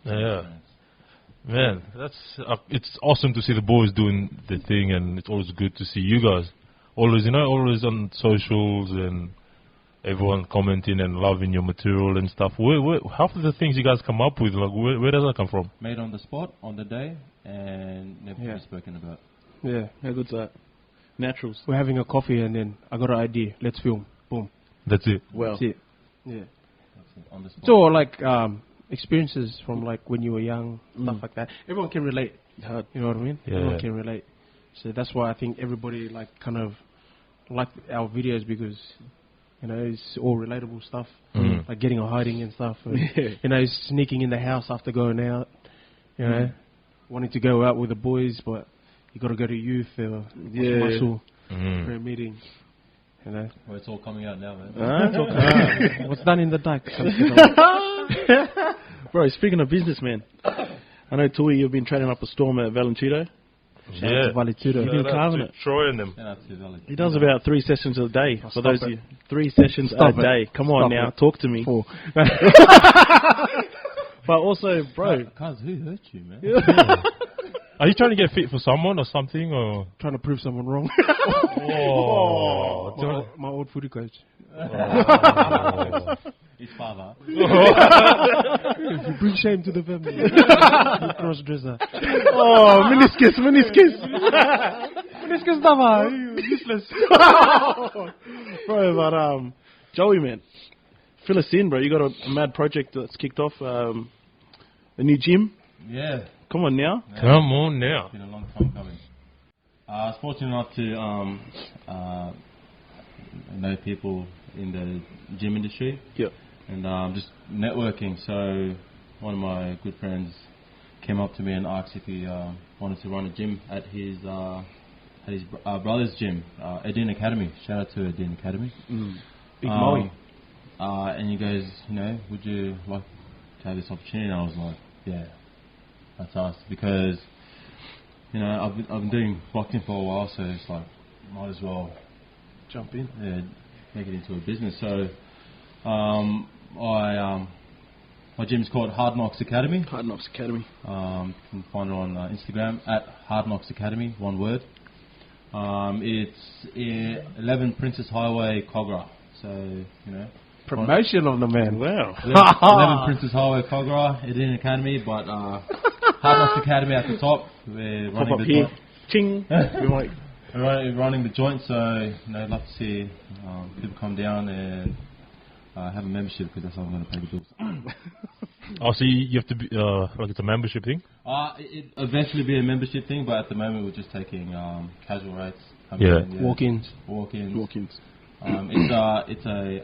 [SPEAKER 3] Yeah. Man, that's it's awesome to see the boys doing the thing, and it's always good to see you guys. Always on socials and everyone commenting and loving your material and stuff. Where half of the things you guys come up with, like where does that come from?
[SPEAKER 5] made on the spot, on the day, and never
[SPEAKER 4] Yeah.
[SPEAKER 5] been spoken about.
[SPEAKER 4] Yeah.
[SPEAKER 6] How good's that? Naturals.
[SPEAKER 4] We're having a coffee, and then I got an idea. Let's film. Boom.
[SPEAKER 3] That's it.
[SPEAKER 6] Well,
[SPEAKER 4] That's it. Yeah.
[SPEAKER 5] On the spot.
[SPEAKER 4] So like experiences from like when you were young, stuff like that. Everyone can relate. You know what I mean?
[SPEAKER 3] Yeah.
[SPEAKER 4] Everyone can relate. So that's why I think everybody like kind of like our videos because you know it's all relatable stuff. Like getting or hiding and stuff. And, you know, sneaking in the house after going out. You know, wanting to go out with the boys, but you got to go to youth or muscle prayer meeting. You know.
[SPEAKER 5] Well, it's all coming out now, man.
[SPEAKER 4] What's done in the dark?
[SPEAKER 6] Bro, speaking of business, man, I know Tui, you've been training up a storm at Valentino.
[SPEAKER 3] Yeah.
[SPEAKER 4] Valetudo.
[SPEAKER 6] You've been carving it.
[SPEAKER 3] Troy and them.
[SPEAKER 5] Shout out to Valley.
[SPEAKER 6] He does about 3 sessions a day. For
[SPEAKER 4] stop
[SPEAKER 6] those
[SPEAKER 4] it.
[SPEAKER 6] of you, 3 sessions
[SPEAKER 4] Stop
[SPEAKER 6] a
[SPEAKER 4] it.
[SPEAKER 6] day. Come on
[SPEAKER 4] Stop
[SPEAKER 6] now,
[SPEAKER 4] it.
[SPEAKER 6] talk to me.
[SPEAKER 4] 4.
[SPEAKER 6] But also, bro,
[SPEAKER 5] Cuz, who hurt you, man?
[SPEAKER 3] Are you trying to get fit for someone or something? Or
[SPEAKER 4] Trying to prove someone wrong.
[SPEAKER 3] oh,
[SPEAKER 4] my old footy coach.
[SPEAKER 5] His father.
[SPEAKER 4] You bring shame to the family. You cross dresser.
[SPEAKER 6] oh, meniscus.
[SPEAKER 4] Meniscus dava. Useless.
[SPEAKER 6] Bro, but Joey, man, fill us in, bro. You got a mad project that's kicked off. A new gym.
[SPEAKER 5] Yeah.
[SPEAKER 6] Come on now.
[SPEAKER 3] come on now.
[SPEAKER 5] It's been a long time coming. I was fortunate enough to know people in the gym industry.
[SPEAKER 6] Yep.
[SPEAKER 5] And just networking. So one of my good friends came up to me and asked if he wanted to run a gym at his brother's gym, Edin Academy. Shout out to Edin Academy.
[SPEAKER 6] Big Moe.
[SPEAKER 5] And he goes, you know, would you like to have this opportunity? And I was like, yeah, that's us. Because, you know, I've been doing boxing for a while, so it's like, might as well
[SPEAKER 4] Jump in.
[SPEAKER 5] make it into a business. So my gym is called Hard Knocks Academy.
[SPEAKER 6] Hard Knocks Academy.
[SPEAKER 5] You can find it on Instagram at Hard Knocks Academy, one word. It's 11 Princess Highway, Kogarah. So, you know.
[SPEAKER 4] Promotion of the man.
[SPEAKER 6] Wow.
[SPEAKER 5] 11 Princess Highway, Kogarah, Edin Academy, but Hard Knocks Academy at the top. We're
[SPEAKER 6] Pop
[SPEAKER 5] running
[SPEAKER 6] up
[SPEAKER 5] the
[SPEAKER 6] here.
[SPEAKER 5] joint.
[SPEAKER 6] Ching. We might.
[SPEAKER 5] We're running the joint, so, you know, I'd love to see people come down and have a membership because that's how I'm going to pay the bills.
[SPEAKER 3] Oh, so you have to be like it's a membership thing.
[SPEAKER 5] It eventually be a membership thing, but at the moment we're just taking casual rates.
[SPEAKER 3] Yeah.
[SPEAKER 4] Walk-ins.
[SPEAKER 5] Walk-ins.
[SPEAKER 6] Walk-ins.
[SPEAKER 5] It's a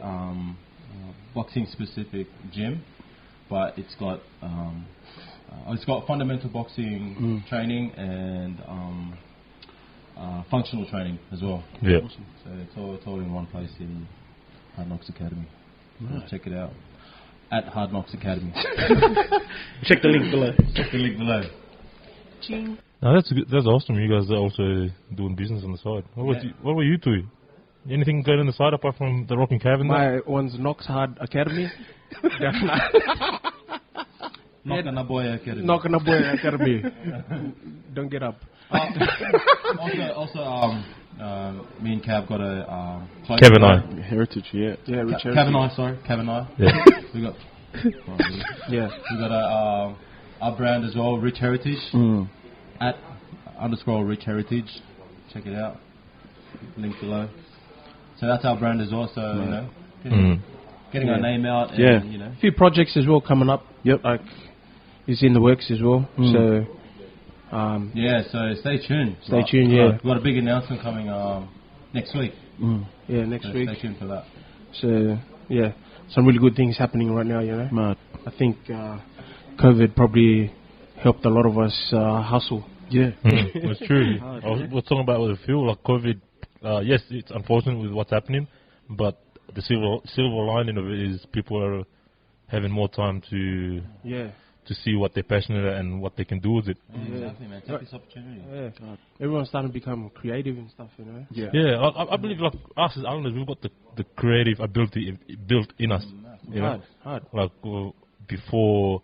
[SPEAKER 5] boxing specific gym, but it's got fundamental boxing training and functional training as well.
[SPEAKER 3] Yeah.
[SPEAKER 5] So it's all in one place in Hard Knocks Academy. Check it out at Hard Knocks Academy.
[SPEAKER 6] Check the link below.
[SPEAKER 5] Check the link below.
[SPEAKER 3] No, that's good. That's awesome. You guys are also doing business on the side. What were you doing? Anything good on the side apart from the Roq And Cav?
[SPEAKER 4] My one's Knox Hard Academy.
[SPEAKER 5] Knock on a Boy Academy.
[SPEAKER 4] Knock on a Boy Academy. Don't get up.
[SPEAKER 5] Also, me and Cav got a
[SPEAKER 3] Cav and I.
[SPEAKER 6] Heritage, yeah.
[SPEAKER 4] Yeah, Richard.
[SPEAKER 5] Cav and I, sorry, Cav and I.
[SPEAKER 3] Yeah.
[SPEAKER 5] We got
[SPEAKER 4] Yeah.
[SPEAKER 5] we got our brand as well, Rich Heritage at _Rich Heritage. Check it out. Link below. So that's our brand as well. So you know, getting our name out. And, you know,
[SPEAKER 4] A few projects as well coming up.
[SPEAKER 6] Yep.
[SPEAKER 4] Like, it's in the works as well. So,
[SPEAKER 5] yeah. So stay tuned.
[SPEAKER 4] Stay tuned. Yeah.
[SPEAKER 5] We've got a big announcement coming next week.
[SPEAKER 4] Yeah, next
[SPEAKER 5] So
[SPEAKER 4] week.
[SPEAKER 5] stay tuned for that.
[SPEAKER 4] So, yeah, some really good things happening right now. You know,
[SPEAKER 6] Mad.
[SPEAKER 4] I think COVID probably helped a lot of us hustle.
[SPEAKER 6] Yeah.
[SPEAKER 3] It's true. We're talking about with the fuel, like COVID. Yes, it's unfortunate with what's happening, but the silver lining of it is people are having more time to see what they're passionate at and what they can do with it.
[SPEAKER 5] Exactly, man. Take this opportunity.
[SPEAKER 4] Yeah, everyone's starting to become creative and stuff. You know.
[SPEAKER 3] Yeah, I believe like us as Islanders, we've got the creative ability built in us. You know?
[SPEAKER 4] Hard.
[SPEAKER 3] Like before.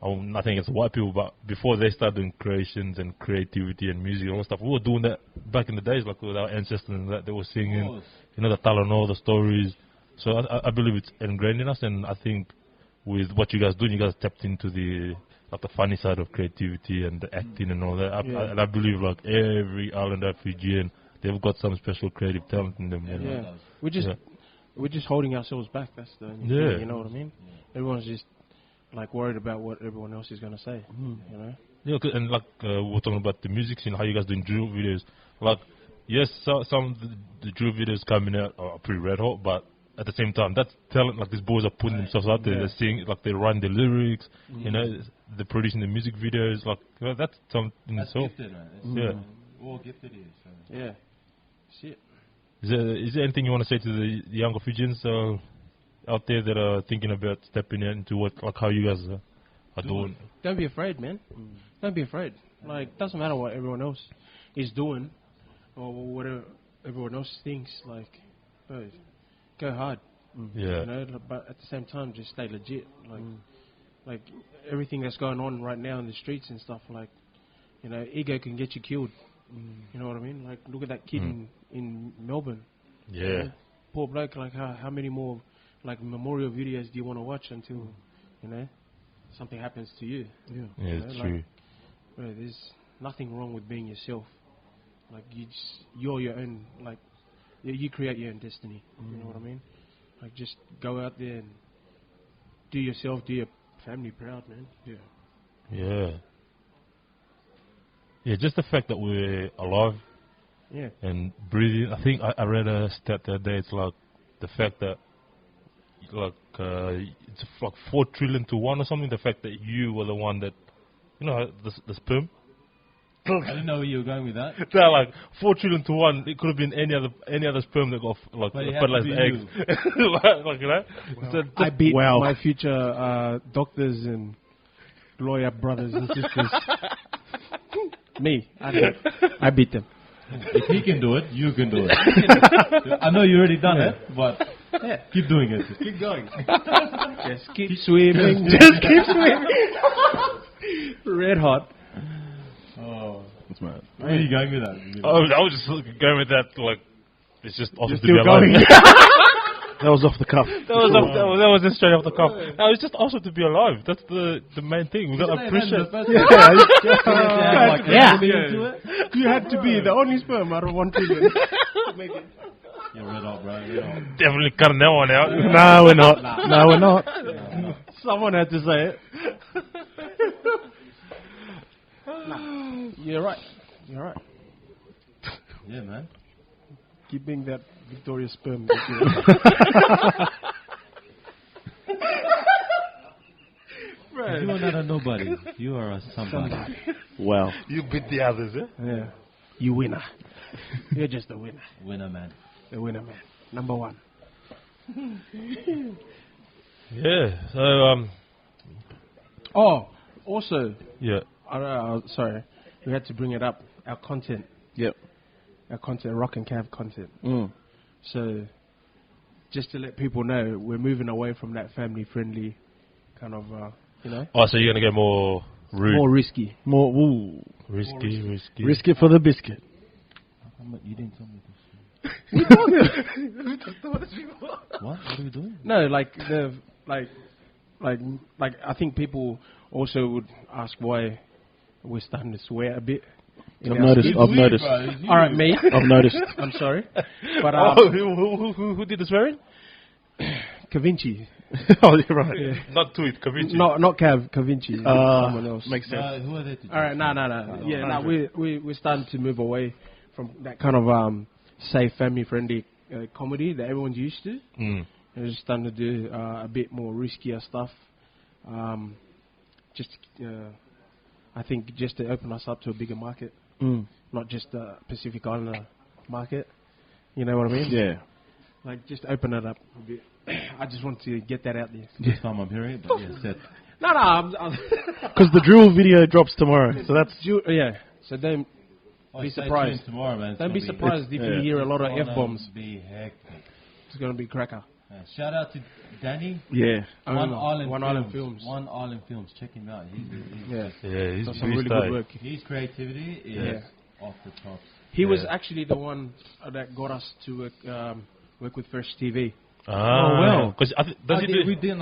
[SPEAKER 3] Nothing against white people, but before they started doing creations and creativity and music and all that stuff, we were doing that back in the days, like with our ancestors and that they were singing, you know, the talano, the stories. So I believe it's ingrained in us, and I think with what you guys doing, you guys tapped into the funny side of creativity and the acting and all that. And I believe like every Islander, Fijian, they've got some special creative talent in them. You know?
[SPEAKER 4] Yeah, we're just holding ourselves back. That's the only thing, you know what I mean? Everyone's just like worried about what everyone else is gonna say. You know?
[SPEAKER 3] Yeah, and like we're talking about the music scene, how you guys doing drill videos. Like, yes, some of the drill videos coming out are pretty red hot, but at the same time, that's talent. Like, these boys are putting themselves out there. They're singing, like, they write the lyrics. You know, they're producing the music videos. Like, well, that's something in itself.
[SPEAKER 5] Gifted, man.
[SPEAKER 3] Yeah.
[SPEAKER 5] All gifted here. So.
[SPEAKER 4] Yeah. Shit.
[SPEAKER 3] Is there anything you want to say to the younger Fijians out there that are thinking about stepping into what, like, how you guys are doing?
[SPEAKER 4] Don't be afraid, man. Don't be afraid. Like, doesn't matter what everyone else is doing or whatever everyone else thinks. Like, bro, go hard.
[SPEAKER 3] Yeah.
[SPEAKER 4] You know, but at the same time, just stay legit. Like everything that's going on right now in the streets and stuff. Like, you know, ego can get you killed. You know what I mean? Like, look at that kid in Melbourne.
[SPEAKER 3] Yeah.
[SPEAKER 4] You know, poor bloke. Like, how many more like memorial videos do you want to watch until you know something happens to you?
[SPEAKER 3] Yeah, it's
[SPEAKER 4] know,
[SPEAKER 3] true.
[SPEAKER 4] Like, bro, there's nothing wrong with being yourself. Like, you're your own. Like, you create your own destiny. You know what I mean? Like, just go out there and do yourself, do your family proud, man. Yeah.
[SPEAKER 3] Yeah. Yeah, just the fact that we're alive and breathing. I think I read a stat the other day. It's like the fact that like it's like 4 trillion to 1 or something. The fact that you were the one that, you know, the sperm.
[SPEAKER 5] I didn't know where you were going with that.
[SPEAKER 3] They're like 4 trillion to 1. It could have been any other sperm that got like fertilized eggs. Like, you know.
[SPEAKER 4] Well, I beat my future doctors and lawyer brothers and sisters. Me, I beat them.
[SPEAKER 5] If he can do it, you can do it. I know you already done it, but keep doing it. Just keep going.
[SPEAKER 4] Just keep swimming. Just keep swimming. Red hot.
[SPEAKER 5] Oh,
[SPEAKER 6] That's mad.
[SPEAKER 5] where are you going with that?
[SPEAKER 3] I was just going with that. Like, it's just awesome to be
[SPEAKER 4] still
[SPEAKER 3] alive.
[SPEAKER 4] going.
[SPEAKER 6] That was off the cuff.
[SPEAKER 3] That was just straight off the cuff. No, it's just awesome to be alive. That's the main thing. We gotta appreciate.
[SPEAKER 4] You had to be the only sperm out of 1 trillion.
[SPEAKER 5] You're red hot, bro. Red hot.
[SPEAKER 3] Definitely cutting that one out.
[SPEAKER 6] No, we're not. No, we're not.
[SPEAKER 4] Someone had to say it. You're right. You're right.
[SPEAKER 5] Yeah, man.
[SPEAKER 4] Keep being that victorious sperm.
[SPEAKER 5] You are not a nobody. You are a somebody.
[SPEAKER 6] Wow.
[SPEAKER 3] You beat the others, eh?
[SPEAKER 4] Yeah. You winner. You're just a winner.
[SPEAKER 5] Winner, man.
[SPEAKER 4] The winner, man. Number 1.
[SPEAKER 3] Yeah. So
[SPEAKER 4] Oh, also,
[SPEAKER 3] yeah.
[SPEAKER 4] sorry, we had to bring it up. Our content.
[SPEAKER 6] Yep.
[SPEAKER 4] Our content, Roq And Cav content.
[SPEAKER 6] Mm.
[SPEAKER 4] So, just to let people know, we're moving away from that family-friendly kind of, you know.
[SPEAKER 3] Oh, so you're gonna get more rude,
[SPEAKER 4] More risky.
[SPEAKER 6] More. Ooh.
[SPEAKER 3] risky.
[SPEAKER 6] Risk it for the biscuit.
[SPEAKER 5] You didn't tell me this. What? What are we doing?
[SPEAKER 4] No, like I think people also would ask why we're starting to swear a bit.
[SPEAKER 6] I've noticed.
[SPEAKER 4] All right, me.
[SPEAKER 6] I've noticed.
[SPEAKER 4] I'm sorry, but
[SPEAKER 3] who did the swearing?
[SPEAKER 4] Cavinci.
[SPEAKER 6] Oh, you're right.
[SPEAKER 4] Yeah.
[SPEAKER 3] Not Tui, Cavinci.
[SPEAKER 4] Not Cav, Cavinci. Someone else.
[SPEAKER 6] Makes sense.
[SPEAKER 5] Who are they to
[SPEAKER 4] All right, no. Yeah, no, we're starting to move away from that kind of safe, family-friendly comedy that everyone's used to.
[SPEAKER 3] Mm.
[SPEAKER 4] We're just starting to do a bit more riskier stuff. I think just to open us up to a bigger market, not just the Pacific Islander market. You know what I mean?
[SPEAKER 6] Yeah.
[SPEAKER 4] Like, just open it up a bit. I just want to get that out there.
[SPEAKER 5] First time I'm hearing it, but yeah, set.
[SPEAKER 4] No.
[SPEAKER 6] Because the drill video drops tomorrow, so that's.
[SPEAKER 4] Yeah. So don't be
[SPEAKER 5] stay
[SPEAKER 4] surprised.
[SPEAKER 5] tuned tomorrow, man. It's
[SPEAKER 4] Don't be
[SPEAKER 5] gonna
[SPEAKER 4] surprised if you hear a lot of F-bombs.
[SPEAKER 5] Be hectic.
[SPEAKER 4] It's going to be cracker.
[SPEAKER 5] Shout out to Danny.
[SPEAKER 6] Yeah.
[SPEAKER 5] One Island
[SPEAKER 4] Films.
[SPEAKER 5] One Island Films. Check him out. He's
[SPEAKER 3] He's
[SPEAKER 4] Does some really good work.
[SPEAKER 5] His creativity is off the tops.
[SPEAKER 4] He was actually the one that got us to work with Fresh TV.
[SPEAKER 3] Oh well, because
[SPEAKER 5] we done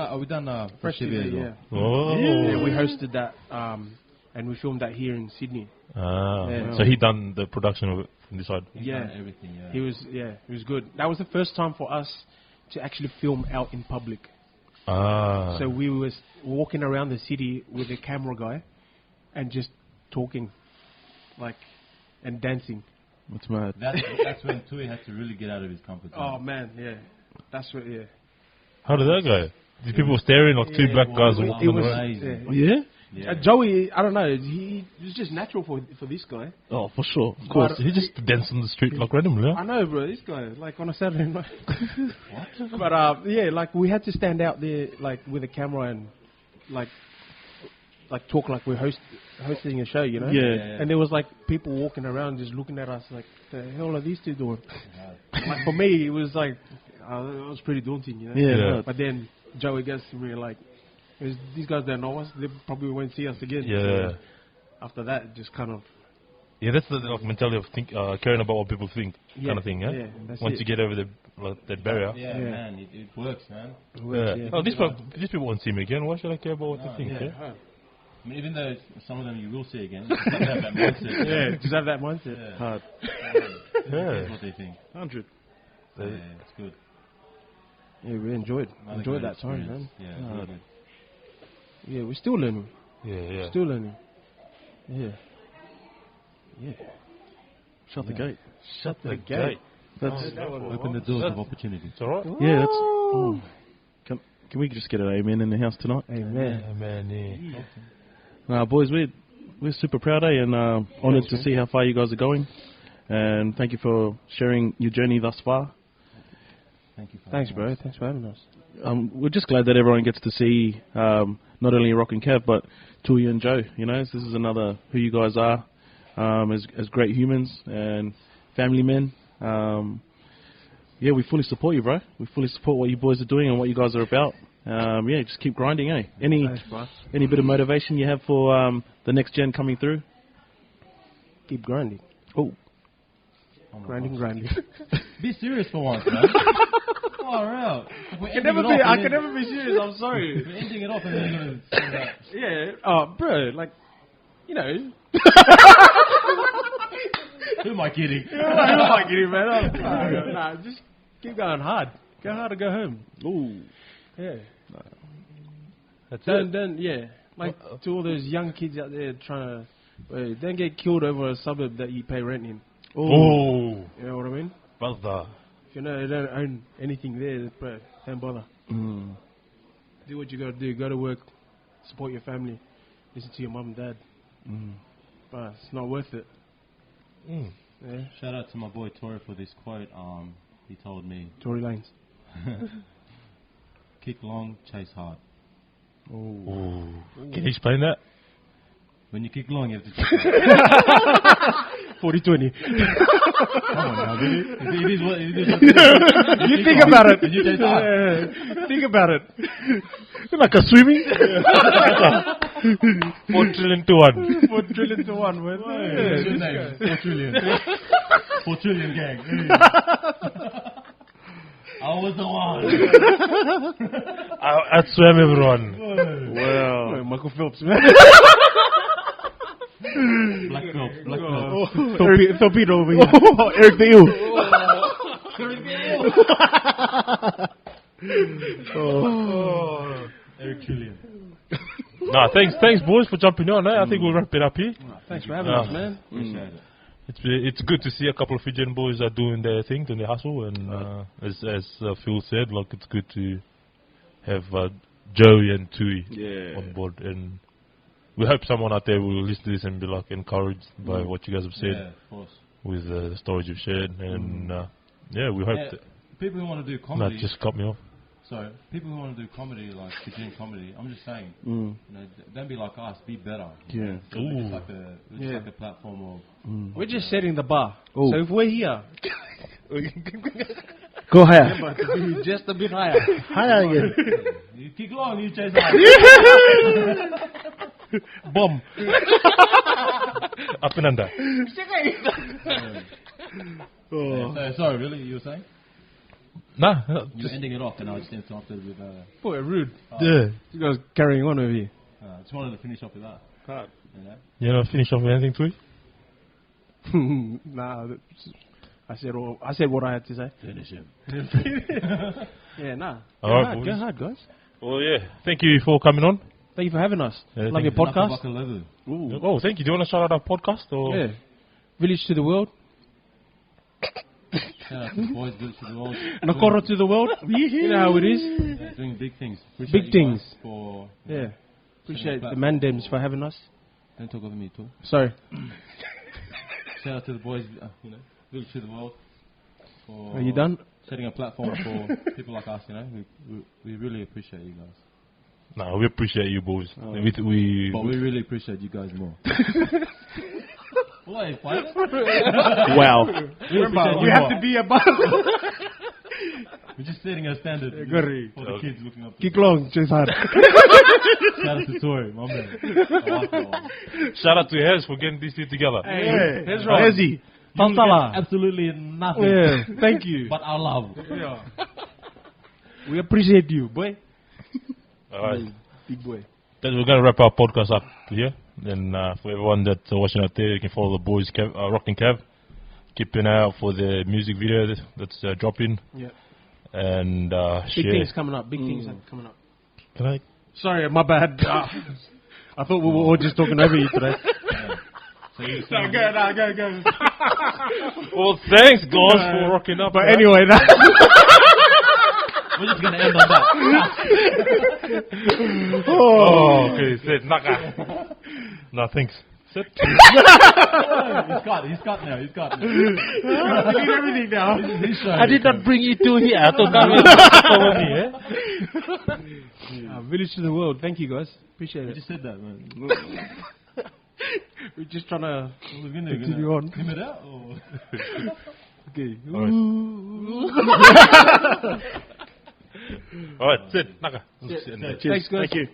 [SPEAKER 5] Fresh TV as well.
[SPEAKER 4] Yeah.
[SPEAKER 3] Oh.
[SPEAKER 4] Yeah, we hosted that, and we filmed that here in Sydney. Yeah.
[SPEAKER 3] So he done the production of it from this side.
[SPEAKER 5] He's
[SPEAKER 4] Yeah.
[SPEAKER 5] done everything. Yeah.
[SPEAKER 4] He was good. That was the first time for us to actually film out in public. So we was walking around the city with a camera guy and just talking, like, and dancing.
[SPEAKER 6] That's mad.
[SPEAKER 5] That's when Tui had to really get out of his comfort zone.
[SPEAKER 4] Oh man, yeah, that's what. Yeah,
[SPEAKER 3] How did that go? These people staring, or two black guys
[SPEAKER 5] it
[SPEAKER 3] walking on the
[SPEAKER 5] was
[SPEAKER 3] road?
[SPEAKER 5] amazing.
[SPEAKER 6] Yeah?
[SPEAKER 5] Yeah.
[SPEAKER 4] Joey, I don't know. He was just natural for this guy.
[SPEAKER 6] Oh, for sure. Of
[SPEAKER 3] Of
[SPEAKER 6] course.
[SPEAKER 3] course, he just danced on the street like randomly.
[SPEAKER 4] I know, bro. This guy, like on a Saturday night. But yeah, like we had to stand out there, like with a camera and like talk like we're hosting a show, you know.
[SPEAKER 6] Yeah.
[SPEAKER 4] And there was like people walking around just looking at us like, the hell are these two doing? Like for me, it was like, it was pretty daunting, you know.
[SPEAKER 6] Yeah.
[SPEAKER 3] Yeah.
[SPEAKER 4] But then Joey gets to me like, these guys don't know us. They probably won't see us again.
[SPEAKER 3] Yeah.
[SPEAKER 4] So after that, it just kind of.
[SPEAKER 3] Yeah, that's the like, mentality of caring about what people think,
[SPEAKER 4] Yeah,
[SPEAKER 3] kind of thing. Yeah.
[SPEAKER 4] yeah, that's
[SPEAKER 3] Once
[SPEAKER 4] it.
[SPEAKER 3] you get over that barrier.
[SPEAKER 5] Yeah,
[SPEAKER 4] Yeah.
[SPEAKER 5] man, it works, man.
[SPEAKER 3] Yeah. Oh, these people won't see me again. Why should I care about what they think?
[SPEAKER 4] Yeah.
[SPEAKER 3] Yeah.
[SPEAKER 5] I mean, even though some of them you will see again, you just have that mindset.
[SPEAKER 4] Yeah, just have that mindset.
[SPEAKER 5] Yeah.
[SPEAKER 6] Hard.
[SPEAKER 5] That's what they think.
[SPEAKER 6] 100.
[SPEAKER 5] Yeah, it's good.
[SPEAKER 4] Yeah, we enjoyed
[SPEAKER 5] Another
[SPEAKER 4] that
[SPEAKER 5] great
[SPEAKER 4] time, man.
[SPEAKER 5] experience. Yeah, really good.
[SPEAKER 4] Yeah, we're still learning.
[SPEAKER 3] Yeah.
[SPEAKER 4] Still learning. Yeah. Yeah.
[SPEAKER 6] Shut the gate.
[SPEAKER 3] Shut the
[SPEAKER 4] gate.
[SPEAKER 6] That's,
[SPEAKER 5] Open the doors of opportunity.
[SPEAKER 3] It's alright.
[SPEAKER 6] yeah, that's... Oh. Can we just get an amen in the house tonight?
[SPEAKER 4] Amen.
[SPEAKER 3] Yeah, man. Yeah.
[SPEAKER 6] Boys, we're super proud, and honoured to see how far you guys are going. And thank you for sharing your journey thus far.
[SPEAKER 5] Thank you. For
[SPEAKER 4] Thanks,
[SPEAKER 5] having
[SPEAKER 4] bro.
[SPEAKER 5] us.
[SPEAKER 4] Thanks for having us.
[SPEAKER 6] We're just glad that everyone gets to see not only Roq And Cav, but Tui and Joey. You know, this is another who you guys are as great humans and family men. Yeah, we fully support you, bro. We fully support what you boys are doing and what you guys are about. Yeah, just keep grinding, eh?
[SPEAKER 4] Thanks, bro.
[SPEAKER 6] Any bit of motivation you have for the next gen coming through?
[SPEAKER 4] Keep grinding.
[SPEAKER 6] Oh,
[SPEAKER 4] Grinding.
[SPEAKER 5] Be serious for once, man. Far out.
[SPEAKER 4] I can never be serious. I'm sorry.
[SPEAKER 5] We're ending it off and then you're going to say that.
[SPEAKER 4] Yeah. Oh, bro. Like, you know.
[SPEAKER 5] Who am I kidding?
[SPEAKER 4] Who am I kidding, man? Nah, just keep going hard. Go hard or go home.
[SPEAKER 6] ooh.
[SPEAKER 4] Yeah.
[SPEAKER 3] That's
[SPEAKER 4] Then yeah. Like to all those young kids out there trying to, don't get killed over a suburb that you pay rent in.
[SPEAKER 3] Oh,
[SPEAKER 4] You know what I mean?
[SPEAKER 3] brother.
[SPEAKER 4] If you know you don't own anything there, bro, don't bother.
[SPEAKER 6] Mm.
[SPEAKER 4] Do what you got to do. Go to work, support your family, listen to your mum and dad. But it's not worth it. Yeah.
[SPEAKER 5] Shout out to my boy Tori for this quote. He told me,
[SPEAKER 4] Tory Lanes.
[SPEAKER 5] kick long, chase hard.
[SPEAKER 3] Oh. Can you explain that?
[SPEAKER 5] When you kick long, you have to chase hard.
[SPEAKER 4] 40-20.
[SPEAKER 5] Come on now, really? It is what it is.
[SPEAKER 4] You think about it.
[SPEAKER 5] You chase hard.
[SPEAKER 4] Think about it.
[SPEAKER 6] Like a swimming?
[SPEAKER 3] 4 trillion to 1.
[SPEAKER 4] 4 trillion to 1.
[SPEAKER 5] What's your name? 4 trillion. 4 trillion gang. I was the one.
[SPEAKER 3] I swam everyone.
[SPEAKER 6] Wow.
[SPEAKER 4] Michael Phelps, man.
[SPEAKER 5] Black belt.
[SPEAKER 4] Torpedo over here. Eric the Eel.
[SPEAKER 5] Eric Trillion.
[SPEAKER 3] Nah, thanks boys for jumping on. I think we'll wrap it up here.
[SPEAKER 4] Thanks for having us, man.
[SPEAKER 5] Appreciate it.
[SPEAKER 3] It's good to see a couple of Fijian boys are doing their thing, doing their hustle, and as Phil said, like it's good to have Joey and Tui on board, and we hope someone out there will listen to this and be like encouraged by what you guys have said
[SPEAKER 5] Yeah, of course.
[SPEAKER 3] with the stories you've shared, and yeah, we hope that.
[SPEAKER 5] People who want to do
[SPEAKER 3] No,
[SPEAKER 5] comedy.
[SPEAKER 3] just cut me off.
[SPEAKER 5] Sorry, people who want to do comedy, like Fijian comedy. I'm just saying,
[SPEAKER 6] Mm.
[SPEAKER 5] you know, don't be like us. Be better.
[SPEAKER 6] Yeah.
[SPEAKER 5] We're just like a platform of.
[SPEAKER 4] We're just setting the bar.
[SPEAKER 6] Oh.
[SPEAKER 4] So if we're here,
[SPEAKER 6] Go higher.
[SPEAKER 4] remember to be just a bit higher.
[SPEAKER 6] Higher again.
[SPEAKER 5] You kick long, you chase hard.
[SPEAKER 3] Bomb. Up and under.
[SPEAKER 5] So, sorry, really, you were saying?
[SPEAKER 3] Nah,
[SPEAKER 5] You were ending it off, and I just interrupted with.
[SPEAKER 4] Boy, rude.
[SPEAKER 3] yeah.
[SPEAKER 4] You guys carrying on over here.
[SPEAKER 5] Just wanted to finish off with that. You know?
[SPEAKER 3] You know, finish off with anything, Tui?
[SPEAKER 4] Nah, I said what I had to say.
[SPEAKER 5] Finish him.
[SPEAKER 4] Yeah, nah.
[SPEAKER 3] Alright,
[SPEAKER 4] Go hard, guys.
[SPEAKER 3] Well, yeah. Thank you for coming on.
[SPEAKER 4] Thank you for having us.
[SPEAKER 3] Yeah,
[SPEAKER 4] Love
[SPEAKER 3] thank
[SPEAKER 4] your
[SPEAKER 3] you.
[SPEAKER 4] podcast.
[SPEAKER 3] Ooh. Oh, thank you. Do you want to shout out our podcast? Or?
[SPEAKER 4] Yeah. Village to the world.
[SPEAKER 5] Shout out to the boys, Village to the World.
[SPEAKER 4] Nakoro to the world. You know how it is.
[SPEAKER 5] Yeah, doing big things.
[SPEAKER 4] Big
[SPEAKER 5] Appreciate you
[SPEAKER 4] things.
[SPEAKER 5] guys For,
[SPEAKER 4] Yeah. Appreciate the
[SPEAKER 5] platform.
[SPEAKER 4] Mandems for having us.
[SPEAKER 5] Don't talk over me too.
[SPEAKER 4] Sorry.
[SPEAKER 5] Shout out to the boys, Village to the World. For
[SPEAKER 4] Are you done?
[SPEAKER 5] Setting a platform for people like us, we really appreciate you guys.
[SPEAKER 3] Nah, we appreciate you, boys.
[SPEAKER 5] But
[SPEAKER 3] We
[SPEAKER 5] we really appreciate you guys more. Why?
[SPEAKER 6] Wow.
[SPEAKER 4] We have to be above.
[SPEAKER 5] We're just setting a standard
[SPEAKER 4] Gary.
[SPEAKER 5] for the kids looking up to
[SPEAKER 4] Kick long, just hard.
[SPEAKER 5] Shout out to Tui, my man. I like that one.
[SPEAKER 3] shout out to Hez for getting these two together.
[SPEAKER 4] Hey, that's right.
[SPEAKER 6] Hezzy.
[SPEAKER 5] You will
[SPEAKER 4] Tantala.
[SPEAKER 5] get absolutely nothing.
[SPEAKER 4] Yeah, thank you.
[SPEAKER 5] But our love.
[SPEAKER 4] Yeah. We appreciate you, boy.
[SPEAKER 3] Alright.
[SPEAKER 4] Big boy.
[SPEAKER 3] Then we're going to wrap our podcast up here. Then for everyone that's watching out there, you can follow the boys, Roq And Cav. Keep an eye out for the music video that's dropping.
[SPEAKER 4] Yeah.
[SPEAKER 3] And
[SPEAKER 4] Big
[SPEAKER 3] share.
[SPEAKER 4] things coming up. Big things coming up.
[SPEAKER 3] Can I?
[SPEAKER 4] Sorry, my bad. I thought we were all just talking over you today.
[SPEAKER 5] So you
[SPEAKER 4] Go.
[SPEAKER 3] Well, thanks, guys, for rocking up.
[SPEAKER 4] But anyway,
[SPEAKER 5] we're just going to end on that.
[SPEAKER 3] Oh, okay, said Naka. No, thanks. Sit.
[SPEAKER 5] He's cut now.
[SPEAKER 4] I need everything now.
[SPEAKER 3] I did not bring you to here. I thought that was
[SPEAKER 4] Village to the world. Thank you, guys. Appreciate
[SPEAKER 5] I
[SPEAKER 4] it.
[SPEAKER 5] just said that, man.
[SPEAKER 4] We're just trying to
[SPEAKER 5] We're going to
[SPEAKER 4] continue on.
[SPEAKER 5] Him it out? Or?
[SPEAKER 4] Okay.
[SPEAKER 3] Alright, sit. Naka.
[SPEAKER 4] Thanks, guys.
[SPEAKER 6] Thank you.